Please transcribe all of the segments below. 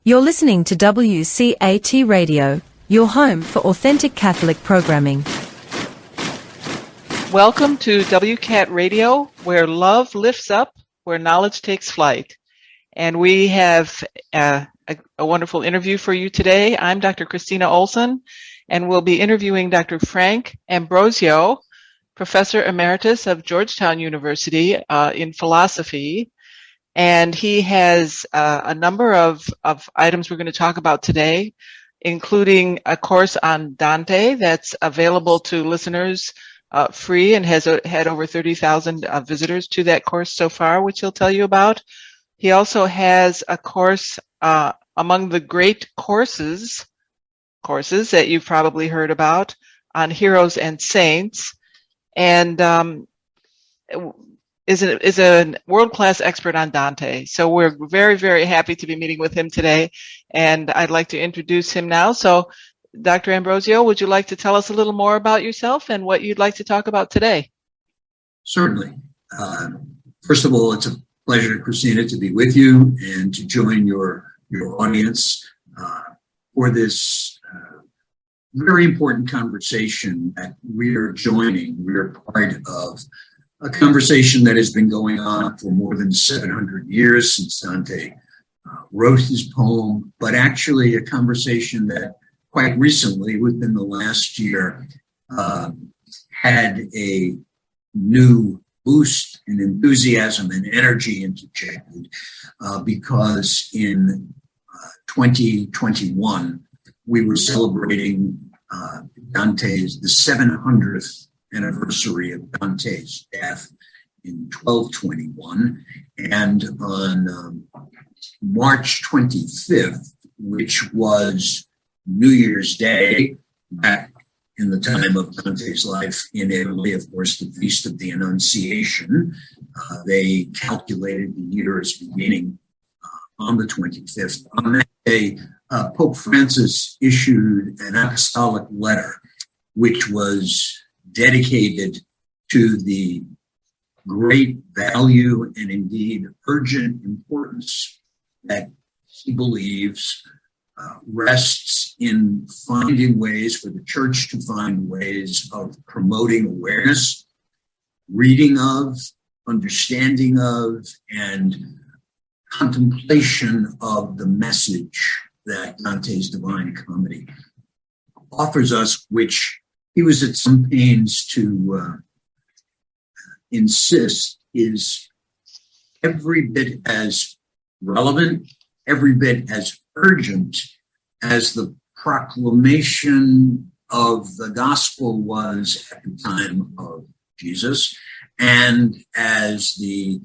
You're listening to WCAT Radio, your home for authentic Catholic programming. Welcome to WCAT Radio, where love lifts up, where knowledge takes flight. And we have a wonderful interview for you today. I'm Dr. Kristina Olsen, and we'll be interviewing Dr. Frank Ambrosio, Professor Emeritus of Georgetown University in philosophy. And he has a number of items we're going to talk about today, including a course on Dante that's available to listeners free and has had over 30,000 visitors to that course so far, which he'll tell you about. He also has a course among the great courses that you've probably heard about on heroes and saints, and is a world-class expert on Dante. So we're very, very happy to be meeting with him today, and I'd like to introduce him now. So Dr. Ambrosio, would you like to tell us a little more about yourself and what you'd like to talk about today? Certainly. First of all, it's a pleasure, Kristina, to be with you and to join your audience for this very important conversation that we're joining. We're part of a conversation that has been going on for more than 700 years since Dante wrote his poem, but actually a conversation that quite recently, within the last year, had a new boost in enthusiasm and energy interjected because in 2021, we were celebrating the 700th anniversary of Dante's death in 1221, and on March 25th, which was New Year's Day, back in the time of Dante's life in Italy, of course, the Feast of the Annunciation, they calculated the year as beginning on the 25th. On that day, Pope Francis issued an apostolic letter, which was dedicated to the great value and indeed urgent importance that he believes rests in finding ways for the church to find ways of promoting awareness, reading of, understanding of, and contemplation of the message that Dante's Divine Comedy offers us, which he was at some pains to insist is every bit as relevant, every bit as urgent as the proclamation of the gospel was at the time of Jesus, and as the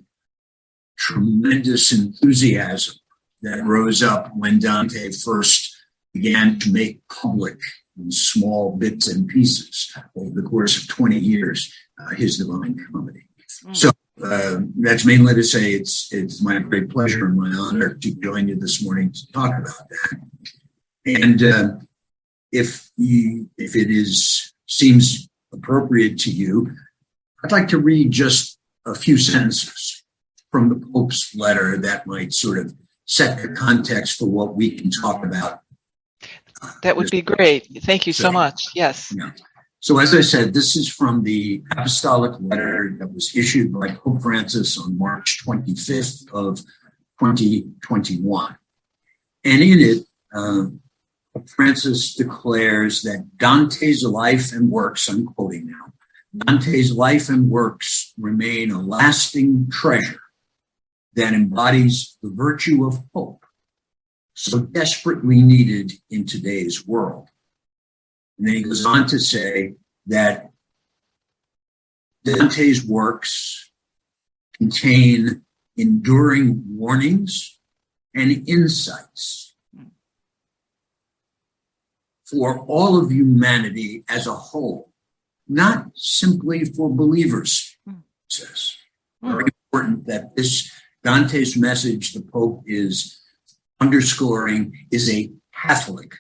tremendous enthusiasm that rose up when Dante first began to make public in small bits and pieces over the course of 20 years, his Divine Comedy. So that's mainly to say it's my great pleasure and my honor to join you this morning to talk about that. And if it seems appropriate to you, I'd like to read just a few sentences from the Pope's letter that might sort of set the context for what we can talk about. That would be great. Thank you so much. Yes. Yeah. So as I said, this is from the apostolic letter that was issued by Pope Francis on March 25th of 2021. And in it, Pope Francis declares that Dante's life and works, I'm quoting now, Dante's life and works remain a lasting treasure that embodies the virtue of hope, so desperately needed in today's world. And then he goes on to say that Dante's works contain enduring warnings and insights for all of humanity as a whole, not simply for believers, he says. Very important that this Dante's message the Pope is underscoring is a Catholic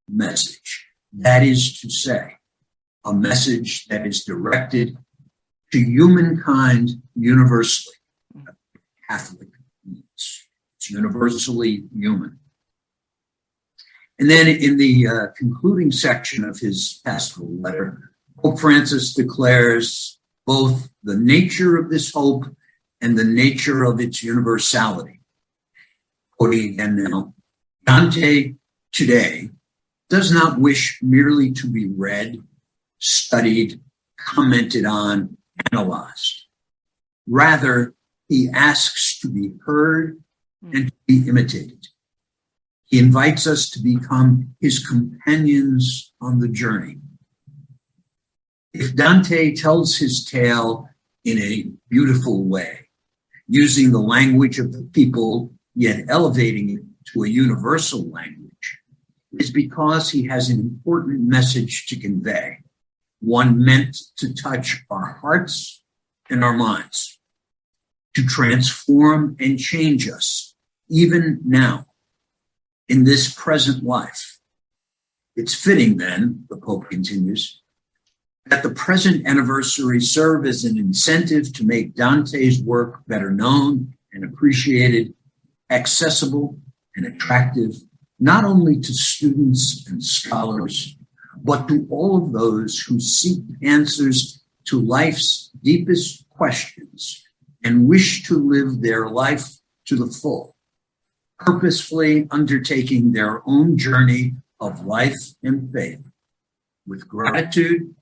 message. That is to say, a message that is directed to humankind universally. Catholic means it's universally human. And then in the concluding section of his pastoral letter, Pope Francis declares both the nature of this hope and the nature of its universality. Quoting again now, Dante today does not wish merely to be read, studied, commented on, analyzed. Rather, he asks to be heard and to be imitated. He invites us to become his companions on the journey. If Dante tells his tale in a beautiful way, using the language of the people, yet elevating it to a universal language, it's because he has an important message to convey, one meant to touch our hearts and our minds, to transform and change us, even now, in this present life. It's fitting then, the Pope continues, that the present anniversary serve as an incentive to make Dante's work better known and appreciated, accessible and attractive, not only to students and scholars, but to all of those who seek answers to life's deepest questions and wish to live their life to the full, purposefully undertaking their own journey of life and faith with gratitude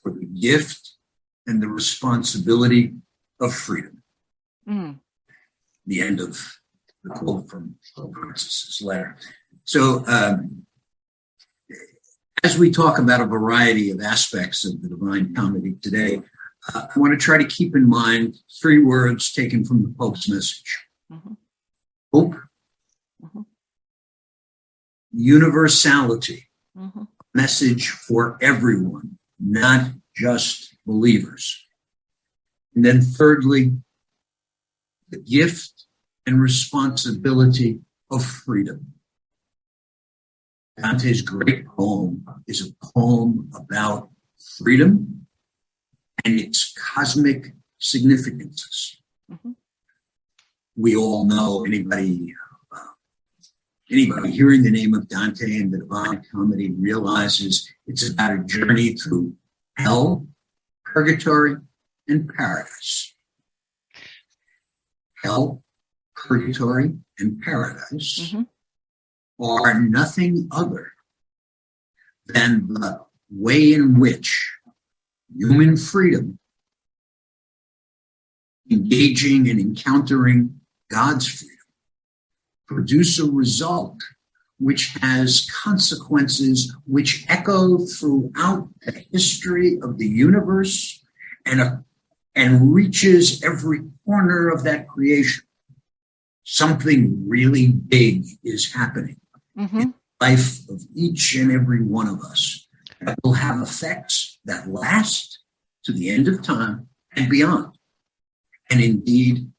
for the gift and the responsibility of freedom. The end of the quote from Pope Francis's letter. So, as we talk about a variety of aspects of the Divine Comedy today, I want to try to keep in mind three words taken from the Pope's message. Hope, universality, message for everyone, not just believers. And then thirdly, the gift and responsibility of freedom. Dante's great poem is a poem about freedom and its cosmic significances. We all know, anybody hearing the name of Dante and the Divine Comedy realizes it's about a journey through hell, purgatory, and paradise. Hell, purgatory, and paradise are nothing other than the way in which human freedom, engaging and encountering God's freedom, produce a result which has consequences which echo throughout the history of the universe and reaches every corner of that creation. Something really big is happening in the life of each and every one of us that will have effects that last to the end of time and beyond. And indeed,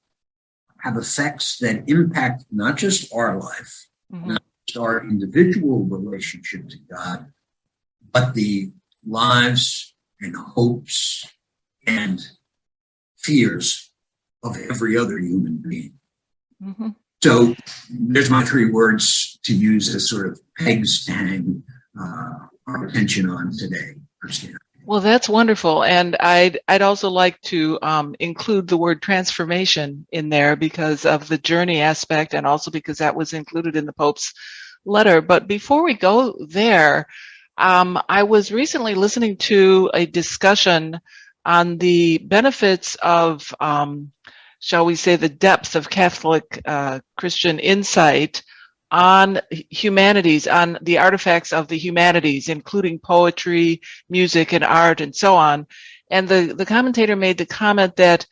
have effects that impact not just our life, not just our individual relationship to God, but the lives and hopes and fears of every other human being. So there's my three words to use as sort of pegs to hang our attention on today, Kristina. Well, that's wonderful. And I'd also like to include the word transformation in there because of the journey aspect and also because that was included in the Pope's letter. But before we go there, I was recently listening to a discussion on the benefits of, shall we say, the depth of Catholic Christian insight on humanities, on the artifacts of the humanities, including poetry, music, and art, and so on. And the commentator made the comment that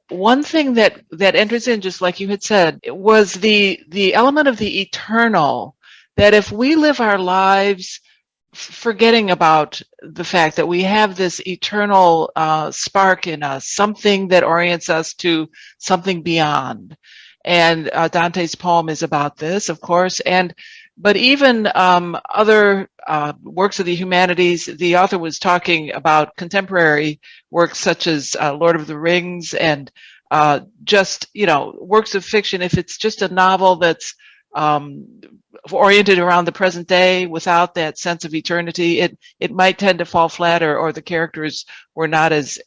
one thing that enters in, just like you had said, was the element of the eternal, that if we live our lives forgetting about the fact that we have this eternal spark in us, something that orients us to something beyond. And Dante's poem is about this, of course. But even other works of the humanities, the author was talking about contemporary works such as Lord of the Rings and just, works of fiction. If it's just a novel that's oriented around the present day without that sense of eternity, it might tend to fall flat, or the characters were not as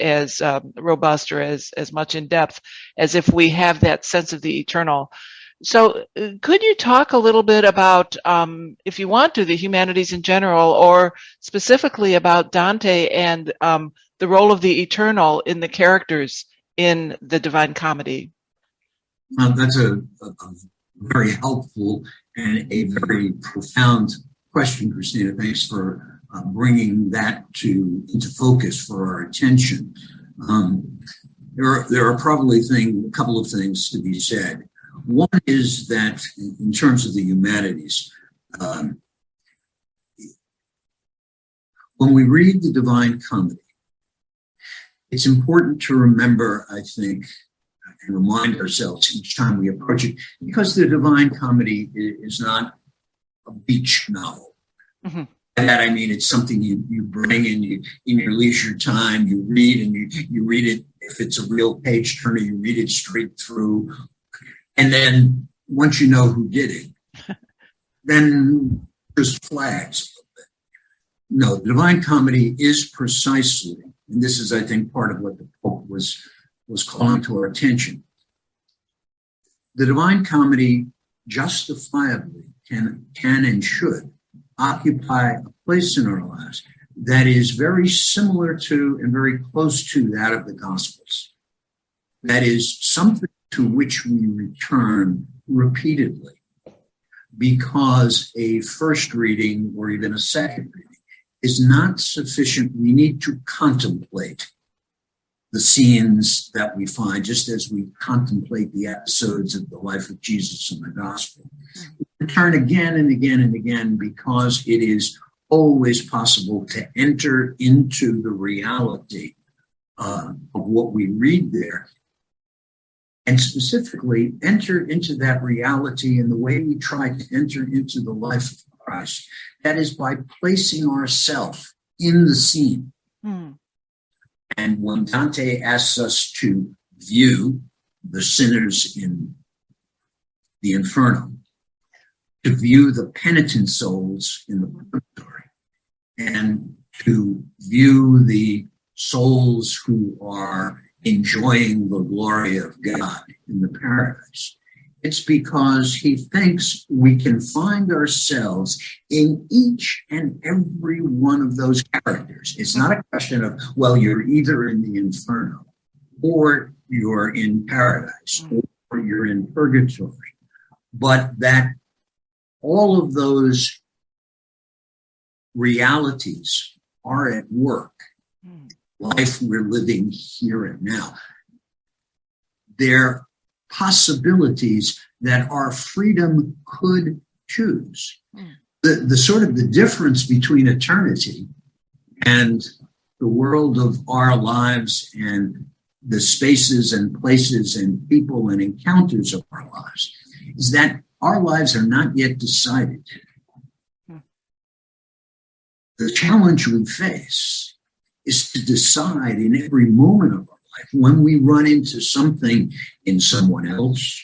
robust or as much in depth as if we have that sense of the eternal. So could you talk a little bit about, if you want to, the humanities in general, or specifically about Dante and the role of the eternal in the characters in the Divine Comedy? That's a very helpful and a very profound question, Kristina. Thanks for bringing that into focus for our attention. There are probably a couple of things to be said. One is that in terms of the humanities, when we read the Divine Comedy, it's important to remember, I think, and remind ourselves each time we approach it, because the Divine Comedy is not a beach novel. Mm-hmm. By that I mean it's something you bring in your leisure time, you read, and you read it. If it's a real page turner, you read it straight through. And then once you know who did it, then just flags. No, the Divine Comedy is precisely, and this is, I think, part of what the Pope was calling to our attention. The Divine Comedy justifiably can and should occupy a place in our lives that is very similar to and very close to that of the Gospels. That is something to which we return repeatedly, because a first reading or even a second reading is not sufficient. We need to contemplate the scenes that we find, just as we contemplate the episodes of the life of Jesus in the gospel. We return again and again and again, because it is always possible to enter into the reality of what we read there, and specifically enter into that reality in the way we try to enter into the life of Christ. That is by placing ourselves in the scene. Mm. And when Dante asks us to view the sinners in the Inferno, to view the penitent souls in the purgatory, and to view the souls who are enjoying the glory of God in the paradise, it's because he thinks we can find ourselves in each and every one of those characters. It's not a question of, well, you're either in the Inferno, or you're in paradise, or you're in purgatory, but that all of those realities are at work. Life we're living here and now. They're possibilities that our freedom could choose. The sort of the difference between eternity and the world of our lives and the spaces and places and people and encounters of our lives is that our lives are not yet decided. The challenge we face is to decide in every moment of our life, when we run into something in someone else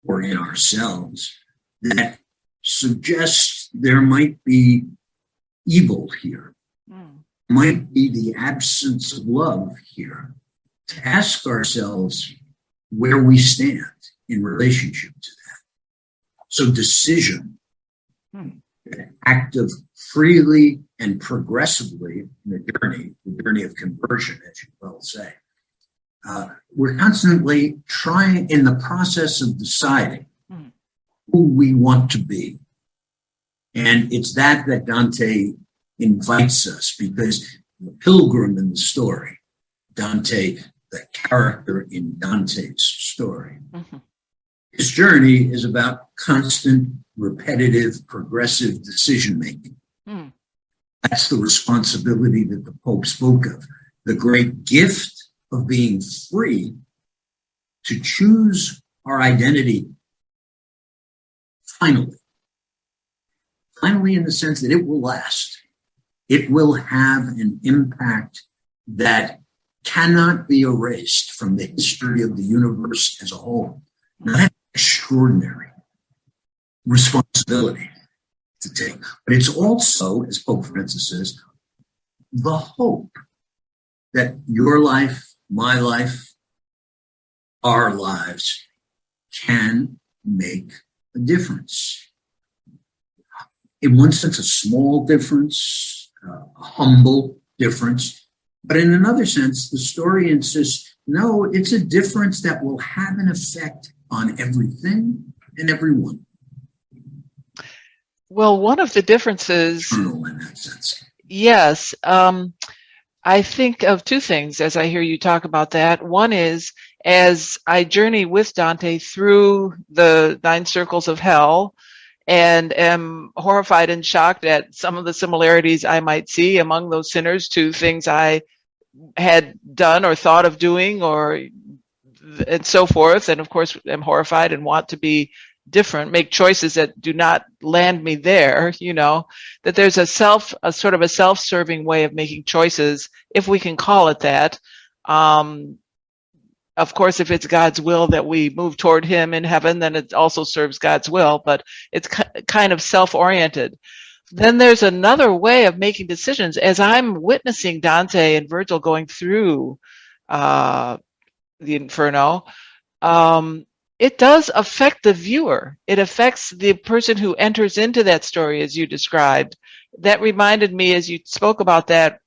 or in ourselves that suggests there might be evil here, might be the absence of love here, to ask ourselves where we stand in relationship to that. So decision, act of freely and progressively in the journey of conversion, as you well say. We're constantly trying, in the process of deciding who we want to be. And it's that Dante invites us, because the pilgrim in the story, Dante, the character in Dante's story, his journey is about constant, repetitive, progressive decision-making. That's the responsibility that the Pope spoke of, the great gift of being free to choose our identity finally in the sense that it will last. It will have an impact that cannot be erased from the history of the universe as a whole. Now, that's extraordinary responsibility. to take. But it's also, as Pope Francis says, the hope that your life, my life, our lives can make a difference. In one sense, a small difference, a humble difference. But in another sense, the story insists, no, it's a difference that will have an effect on everything and everyone. Well, one of the differences, Eternal in that sense. yes, I think of two things as I hear you talk about that. One is, as I journey with Dante through the 9 circles of hell and am horrified and shocked at some of the similarities I might see among those sinners to things I had done or thought of doing, or and so forth. And of course, am horrified and want to be different, make choices that do not land me there, that there's a sort of a self-serving way of making choices, if we can call it that. Of course, if it's God's will that we move toward him in heaven, then it also serves God's will, but it's kind of self-oriented. Then there's another way of making decisions. As I'm witnessing Dante and Virgil going through the Inferno, it does affect the viewer. It affects the person who enters into that story, as you described. That reminded me, as you spoke about that,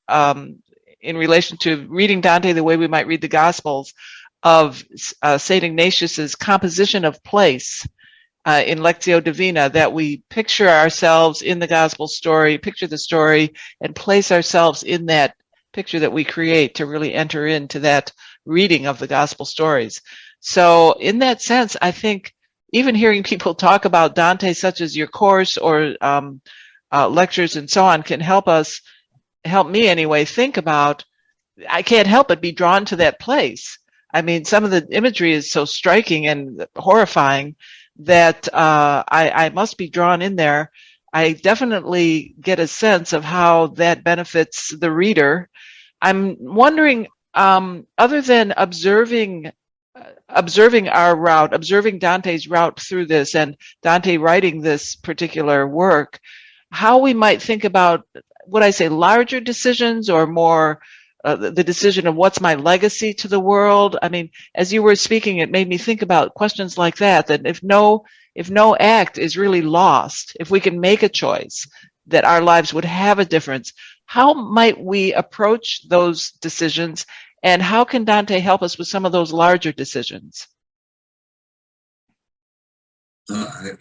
in relation to reading Dante the way we might read the Gospels, of St. Ignatius's composition of place in Lectio Divina, that we picture ourselves in the Gospel story, picture the story, and place ourselves in that picture that we create to really enter into that reading of the Gospel stories. So in that sense, I think even hearing people talk about Dante, such as your course or lectures and so on, can help me anyway, think about, I can't help but be drawn to that place. I mean, some of the imagery is so striking and horrifying that I must be drawn in there. I definitely get a sense of how that benefits the reader. I'm wondering, other than observing our route, observing Dante's route through this, and Dante writing this particular work, how we might think about, would I say, larger decisions, or more the decision of what's my legacy to the world? I mean, as you were speaking, it made me think about questions like that if no act is really lost, if we can make a choice that our lives would have a difference, how might we approach those decisions? And how can Dante help us with some of those larger decisions?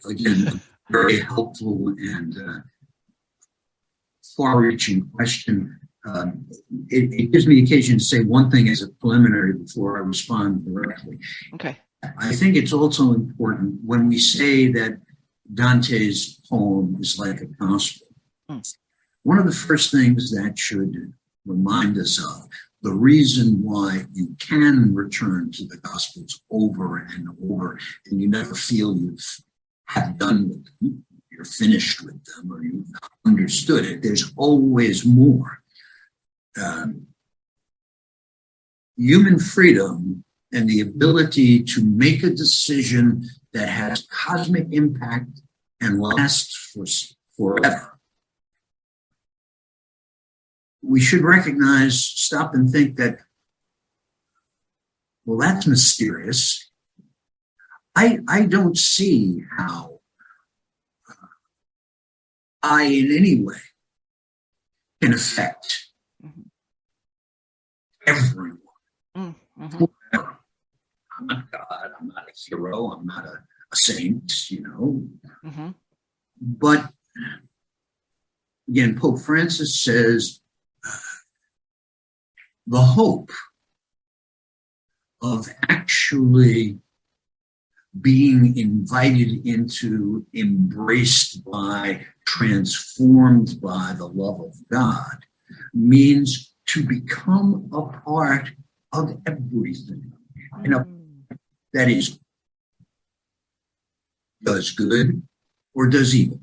Again, very helpful and far-reaching question. It gives me occasion to say one thing as a preliminary before I respond directly. Okay. I think it's also important when we say that Dante's poem is like a gospel. One of the first things that should remind us of the reason why you can return to the Gospels over and over, and you never feel you've had done with them, you're finished with them, or you've understood it. There's always more. Human freedom and the ability to make a decision that has cosmic impact and lasts forever. We should recognize, stop and think that, well, that's mysterious. I don't see how I in any way can affect everyone. Mm-hmm. I'm not God, I'm not a hero, I'm not a saint, Mm-hmm. But again, Pope Francis says, the hope of actually being invited into, embraced by, transformed by the love of God means to become a part of everything. That is, does good or does evil,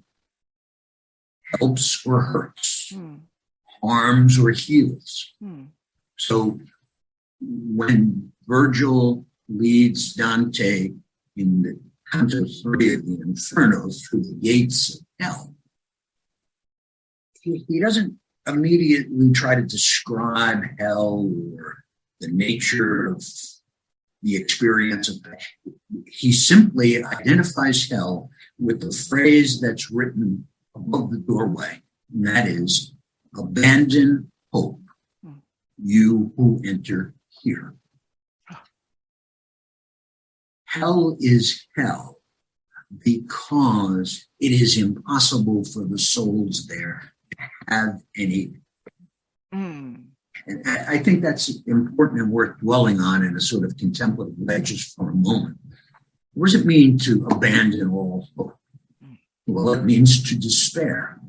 helps or hurts, harms or heals. So when Virgil leads Dante in the Canto 3 of the Inferno through the gates of hell, he doesn't immediately try to describe hell or the nature of the experience of that. He simply identifies hell with the phrase that's written above the doorway, and that is, abandon hope, you who enter here. Hell is hell because it is impossible for the souls there to have any. And I think that's important and worth dwelling on in a sort of contemplative way just for a moment. What does it mean to abandon all hope? Well, it means to despair.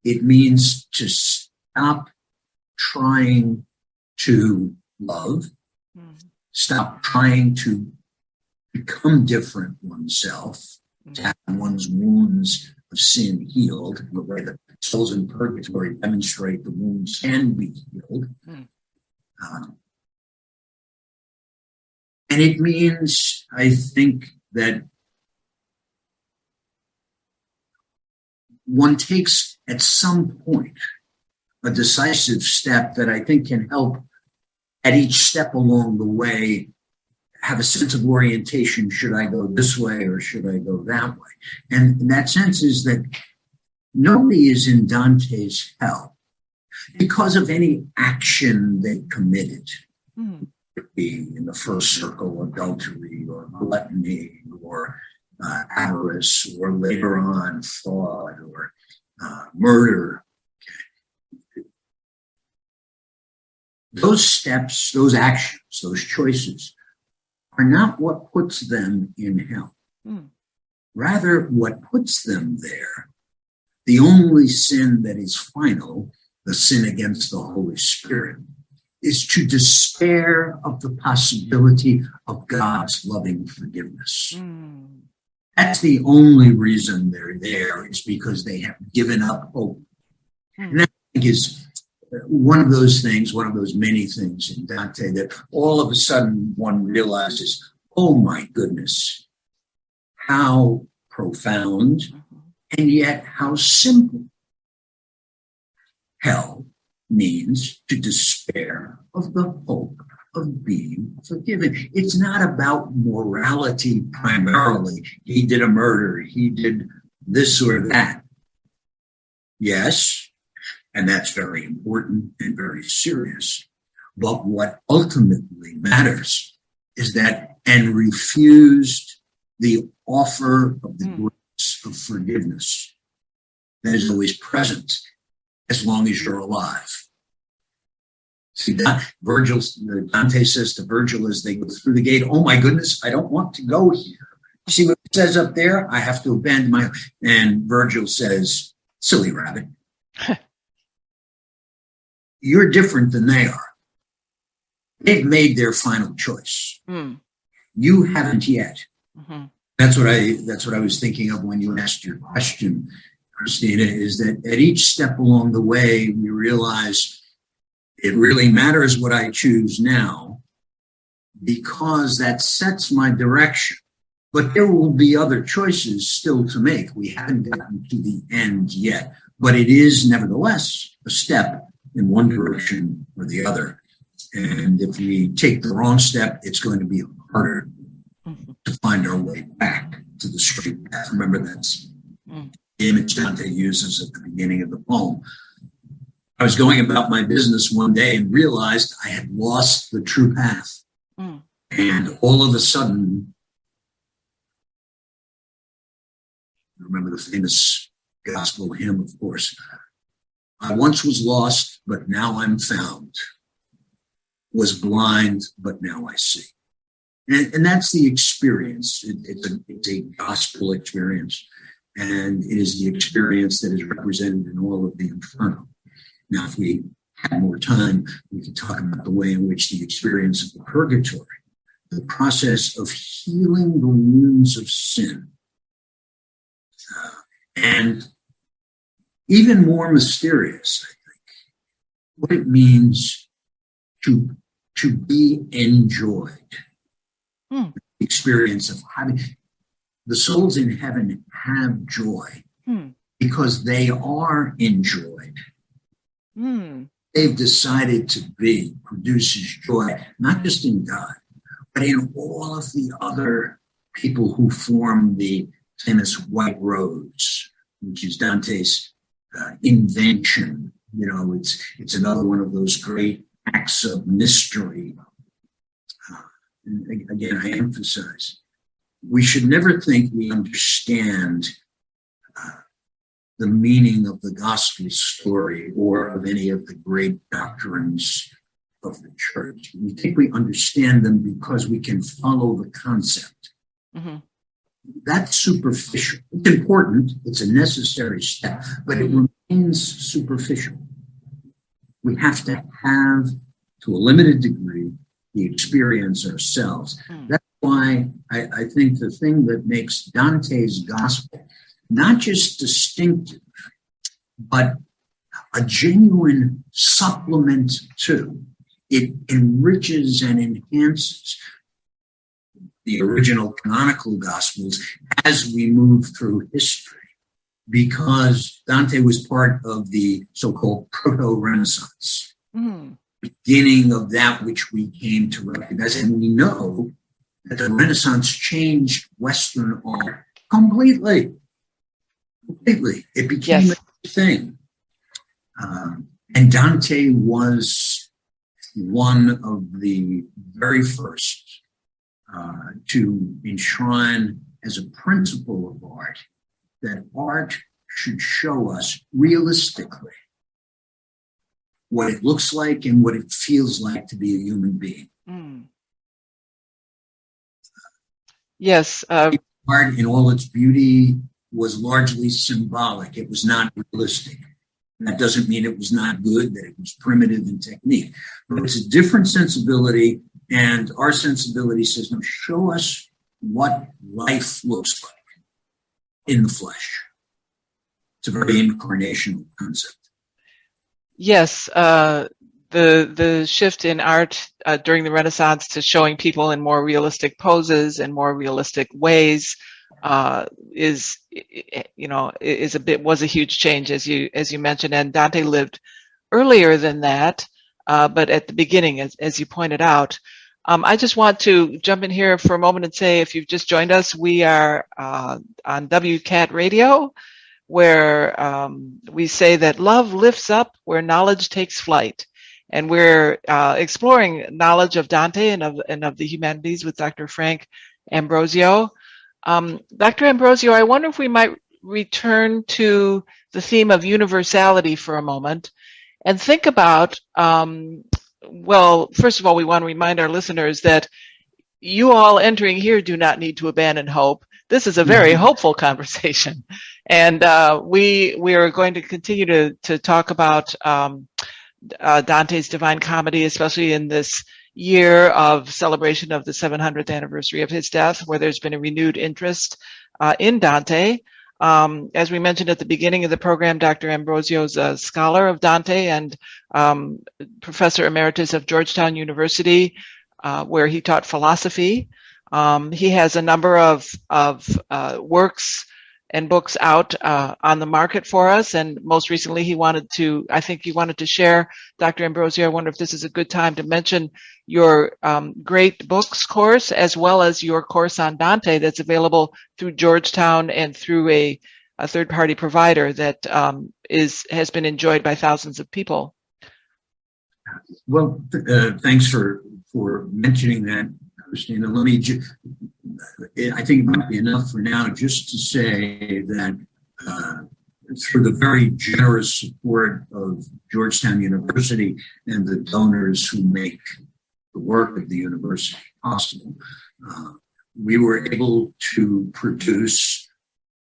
It means to stop trying to love, stop trying to become different oneself, to have one's wounds of sin healed, the way that souls in purgatory demonstrate the wounds can be healed. And it means, I think, that one takes at some point a decisive step that I think can help at each step along the way have a sense of orientation. Should I go this way or should I go that way? And that sense is that nobody is in Dante's hell because of any action they committed. It could be in the first circle, adultery or gluttony or avarice, or later on fraud or murder. Those steps, those actions, those choices are not what puts them in hell. Rather, what puts them there, the only sin that is final, the sin against the Holy Spirit, is to despair of the possibility of God's loving forgiveness. That's the only reason they're there, is because they have given up hope. And that, I think, is one of those things, one of those many things in Dante that all of a sudden one realizes, oh my goodness, how profound and yet how simple. Hell means to despair of the hope of being forgiven. It's not about morality primarily. He did a murder, he did this or that. Yes, and that's very important and very serious. But what ultimately matters is that, and refused the offer of the grace of forgiveness that is always present as long as you're alive. See, Dante says to Virgil as they go through the gate, oh my goodness, I don't want to go here. See what it says up there? I have to abandon my, and Virgil says, silly rabbit. You're different than they are. They've made their final choice. You haven't yet. That's what I was thinking of when you asked your question, Kristina, is that at each step along the way, we realize it really matters what I choose now, because that sets my direction. But there will be other choices still to make. We haven't gotten to the end yet, but it is nevertheless a step in one direction or the other. And if we take the wrong step, it's going to be harder to find our way back to the straight path. Remember, that's the image Dante uses at the beginning of the poem. I was going about my business one day and realized I had lost the true path. And all of a sudden, remember the famous gospel hymn, of course, I once was lost, but now I'm found. Was blind, but now I see. And that's the experience. It's a gospel experience. And it is the experience that is represented in all of the Inferno. Now, if we had more time, we could talk about the way in which the experience of the purgatory, the process of healing the wounds of sin, and even more mysterious, I think, what it means to be enjoyed. The experience of having the souls in heaven have joy because they are enjoyed. They've decided to produces joy, not just in God, but in all of the other people who form the famous White Rose, which is Dante's invention. It's another one of those great acts of mystery. And again, I emphasize, we should never think we understand the meaning of the gospel story or of any of the great doctrines of the church. We think we understand them because we can follow the concept. Mm-hmm. That's superficial. It's important. It's a necessary step, but it remains superficial. We have to have, to a limited degree, the experience ourselves. That's why I think the thing that makes Dante's gospel not just distinctive, but a genuine supplement to, it enriches and enhances the original canonical gospels as we move through history, because Dante was part of the so-called proto-Renaissance, beginning of that which we came to recognize. And we know that the Renaissance changed Western art completely. It became a thing. And Dante was one of the very first to enshrine as a principle of art that art should show us realistically what it looks like and what it feels like to be a human being. Yes. Art in all its beauty was largely symbolic. It was not realistic. That doesn't mean it was not good, that it was primitive in technique. But it's a different sensibility, and our sensibility says, no, show us what life looks like in the flesh. It's a very incarnational concept. Yes, the shift in art during the Renaissance to showing people in more realistic poses and more realistic ways was a huge change, as you mentioned. And Dante lived earlier than that, but at the beginning, as you pointed out. I just want to jump in here for a moment and say, if you've just joined us, we are on WCAT Radio, where we say that love lifts up where knowledge takes flight. And we're exploring knowledge of Dante and of the humanities with Dr. Frank Ambrosio. Dr. Ambrosio, I wonder if we might return to the theme of universality for a moment and think about, first of all, we want to remind our listeners that you all entering here do not need to abandon hope. This is a very hopeful conversation. And we are going to continue to talk about Dante's Divine Comedy, especially in this year of celebration of the 700th anniversary of his death, where there's been a renewed interest in Dante. As we mentioned at the beginning of the program, Dr. Ambrosio is a scholar of Dante and professor emeritus of Georgetown University, where he taught philosophy. He has a number of works and books out on the market for us. And most recently, he wanted to share, Dr. Ambrosio, I wonder if this is a good time to mention your great books course, as well as your course on Dante that's available through Georgetown and through a third-party provider that has been enjoyed by thousands of people. Well, thanks for mentioning that, Kristina. I think it might be enough for now just to say that through the very generous support of Georgetown University and the donors who make the work of the university possible, we were able to produce,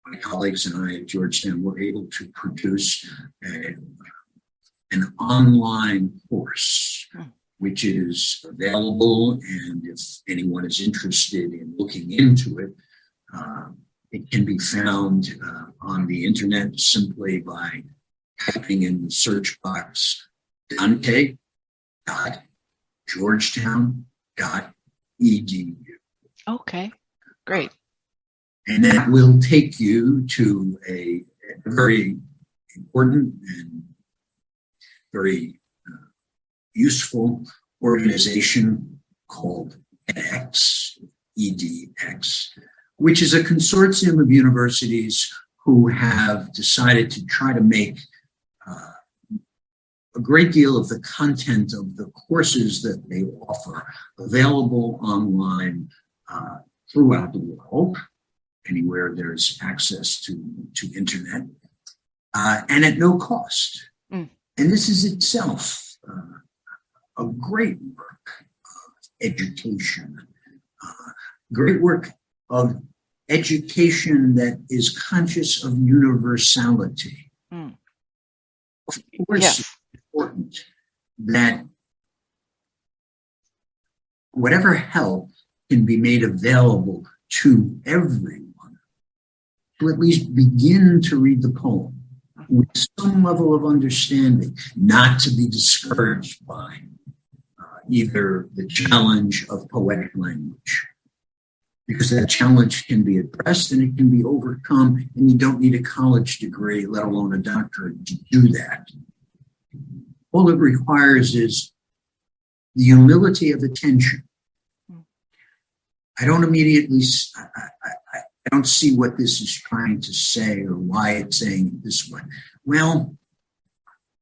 my colleagues and I at Georgetown were able to produce an online course, which is available, and if anyone is interested in looking into it, it can be found on the internet simply by typing in the search box dante.georgetown.edu. Okay, great. And that will take you to a a very important and very useful organization called edX, EDX, which is a consortium of universities who have decided to try to make a great deal of the content of the courses that they offer available online throughout the world, anywhere there's access to internet, and at no cost. And this is itself a great work of education, great work of education that is conscious of universality. Of course, Yes. it's important that whatever help can be made available to everyone to at least begin to read the poem with some level of understanding, not to be discouraged by either the challenge of poetic language, because that challenge can be addressed and it can be overcome, and you don't need a college degree, let alone a doctorate, to do that. All it requires is the humility of attention. I don't immediately, I don't see what this is trying to say or why it's saying it this way. Well,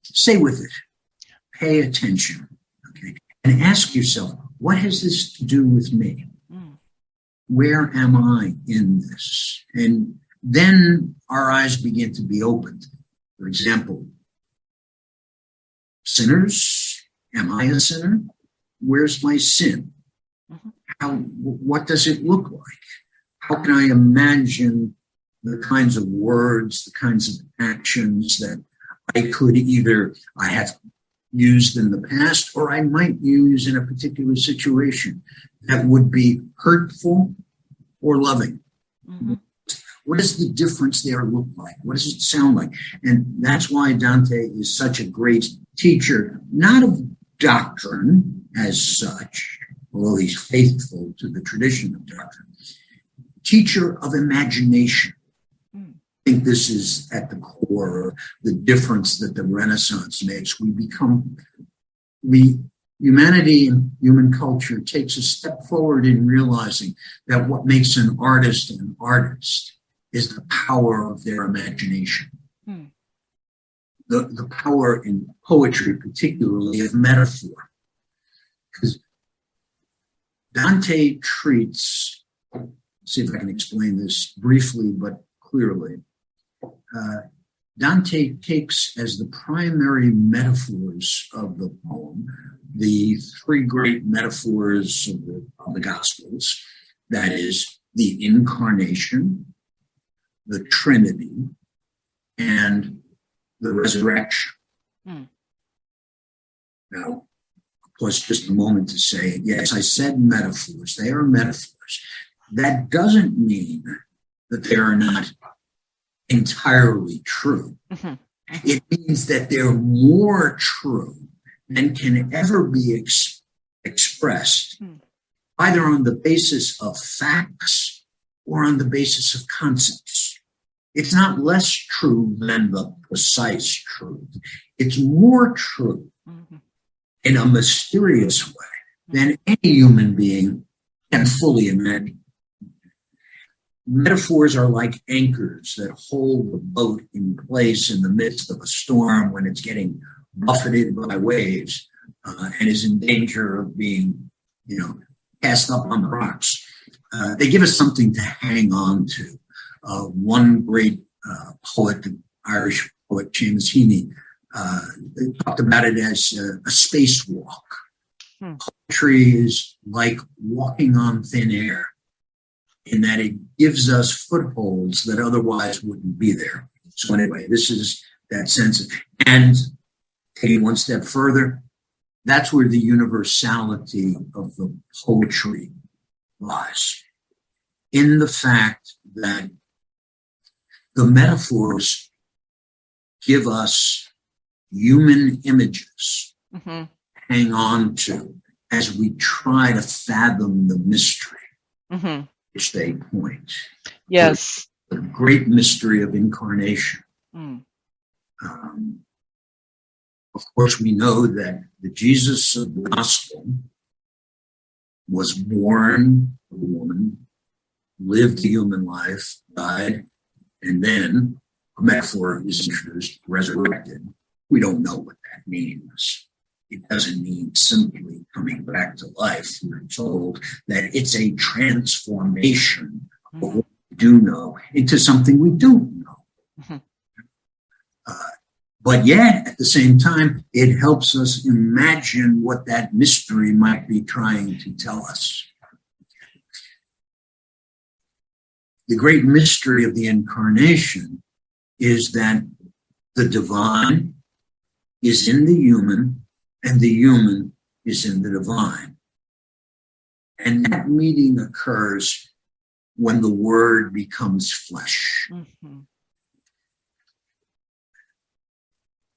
stay with it. Pay attention, okay? And ask yourself, what has this to do with me? Where am I in this? And then our eyes begin to be opened. For example, sinners, am I a sinner? Where's my sin? What does it look like? How can I imagine the kinds of words, the kinds of actions that I could I have used in the past, or I might use in a particular situation that would be hurtful or loving? What does the difference there look like? What does it sound like? And that's why Dante is such a great teacher, not of doctrine as such, although he's faithful to the tradition of doctrine, teacher of imagination. I think this is at the core of the difference that the Renaissance makes. Humanity and human culture takes a step forward in realizing that what makes an artist an artist is the power of their imagination. The power in poetry, particularly of metaphor. Because Dante treats, see if I can explain this briefly but clearly. Dante takes as the primary metaphors of the poem the three great metaphors of the Gospels, that is, the Incarnation, the Trinity, and the resurrection. Now, pause just a moment to say, yes, I said metaphors. They are metaphors. That doesn't mean that they are not entirely true. It means that they're more true than can ever be expressed, either on the basis of facts or on the basis of concepts. It's not less true than the precise truth. It's more true in a mysterious way than any human being can fully imagine. Metaphors are like anchors that hold the boat in place in the midst of a storm when it's getting buffeted by waves and is in danger of being, cast up on the rocks. They give us something to hang on to. One great poet, the Irish poet James Heaney, talked about it as a spacewalk. Poetry is like walking on thin air, in that it gives us footholds that otherwise wouldn't be there. So anyway, this is that sense. And taking one step further, that's where the universality of the poetry lies, in the fact that the metaphors give us human images to hang on to as we try to fathom the mystery which they point. Yes. The great mystery of incarnation. Mm. Of course, we know that the Jesus of the gospel was born of a woman, lived a human life, died, and then a metaphor is introduced, resurrected. We don't know what that means. It doesn't mean simply coming back to life. We're told that it's a transformation of what we do know into something we don't know. Mm-hmm. But yet, at the same time, it helps us imagine what that mystery might be trying to tell us. The great mystery of the Incarnation is that the divine is in the human and the human is in the divine. And that meeting occurs when the Word becomes flesh. Mm-hmm.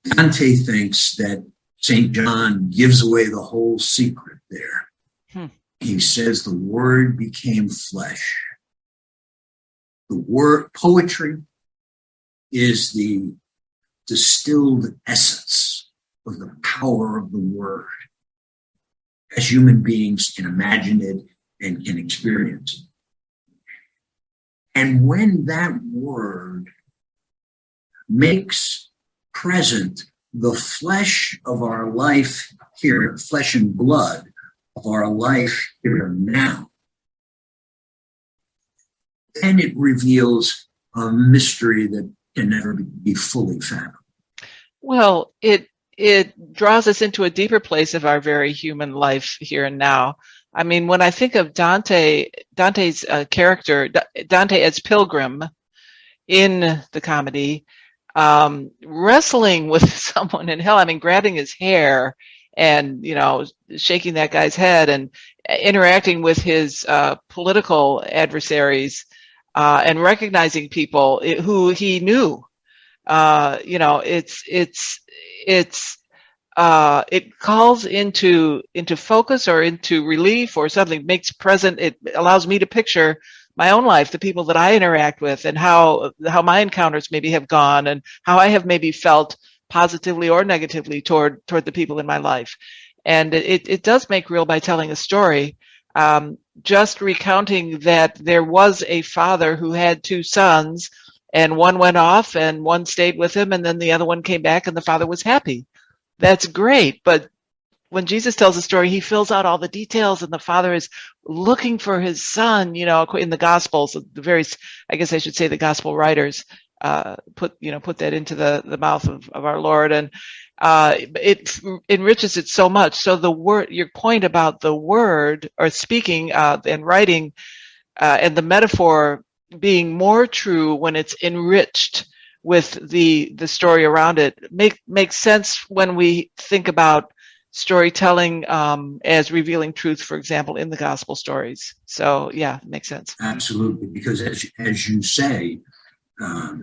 Dante thinks that St. John gives away the whole secret there. He says the Word became flesh. The word, poetry, is the distilled essence of the power of the Word, as human beings can imagine it and can experience it. And when that Word makes present the flesh of our life here, flesh and blood of our life here and now, then it reveals a mystery that can never be fully fathomed. Well, it draws us into a deeper place of our very human life here and now. I mean, when I think of Dante's character, Dante as Pilgrim in the comedy, wrestling with someone in hell, I mean, grabbing his hair and, shaking that guy's head and interacting with his political adversaries, and recognizing people who he knew. It calls into focus or into relief or something, makes present. It allows me to picture my own life, the people that I interact with, and how my encounters maybe have gone, and how I have maybe felt positively or negatively toward the people in my life. And it does make real by telling a story. Just recounting that there was a father who had two sons, and one went off and one stayed with him, and then the other one came back and the father was happy. That's great. But when Jesus tells the story, he fills out all the details, and the father is looking for his son, in the Gospels, the various, I guess I should say the Gospel writers, put that into the mouth of our Lord. And it enriches it so much. So the word, your point about the word or speaking and writing, and the metaphor being more true when it's enriched with the story around it, makes sense when we think about storytelling as revealing truth, for example, in the gospel stories. So yeah, it makes sense. Absolutely, because as you say, a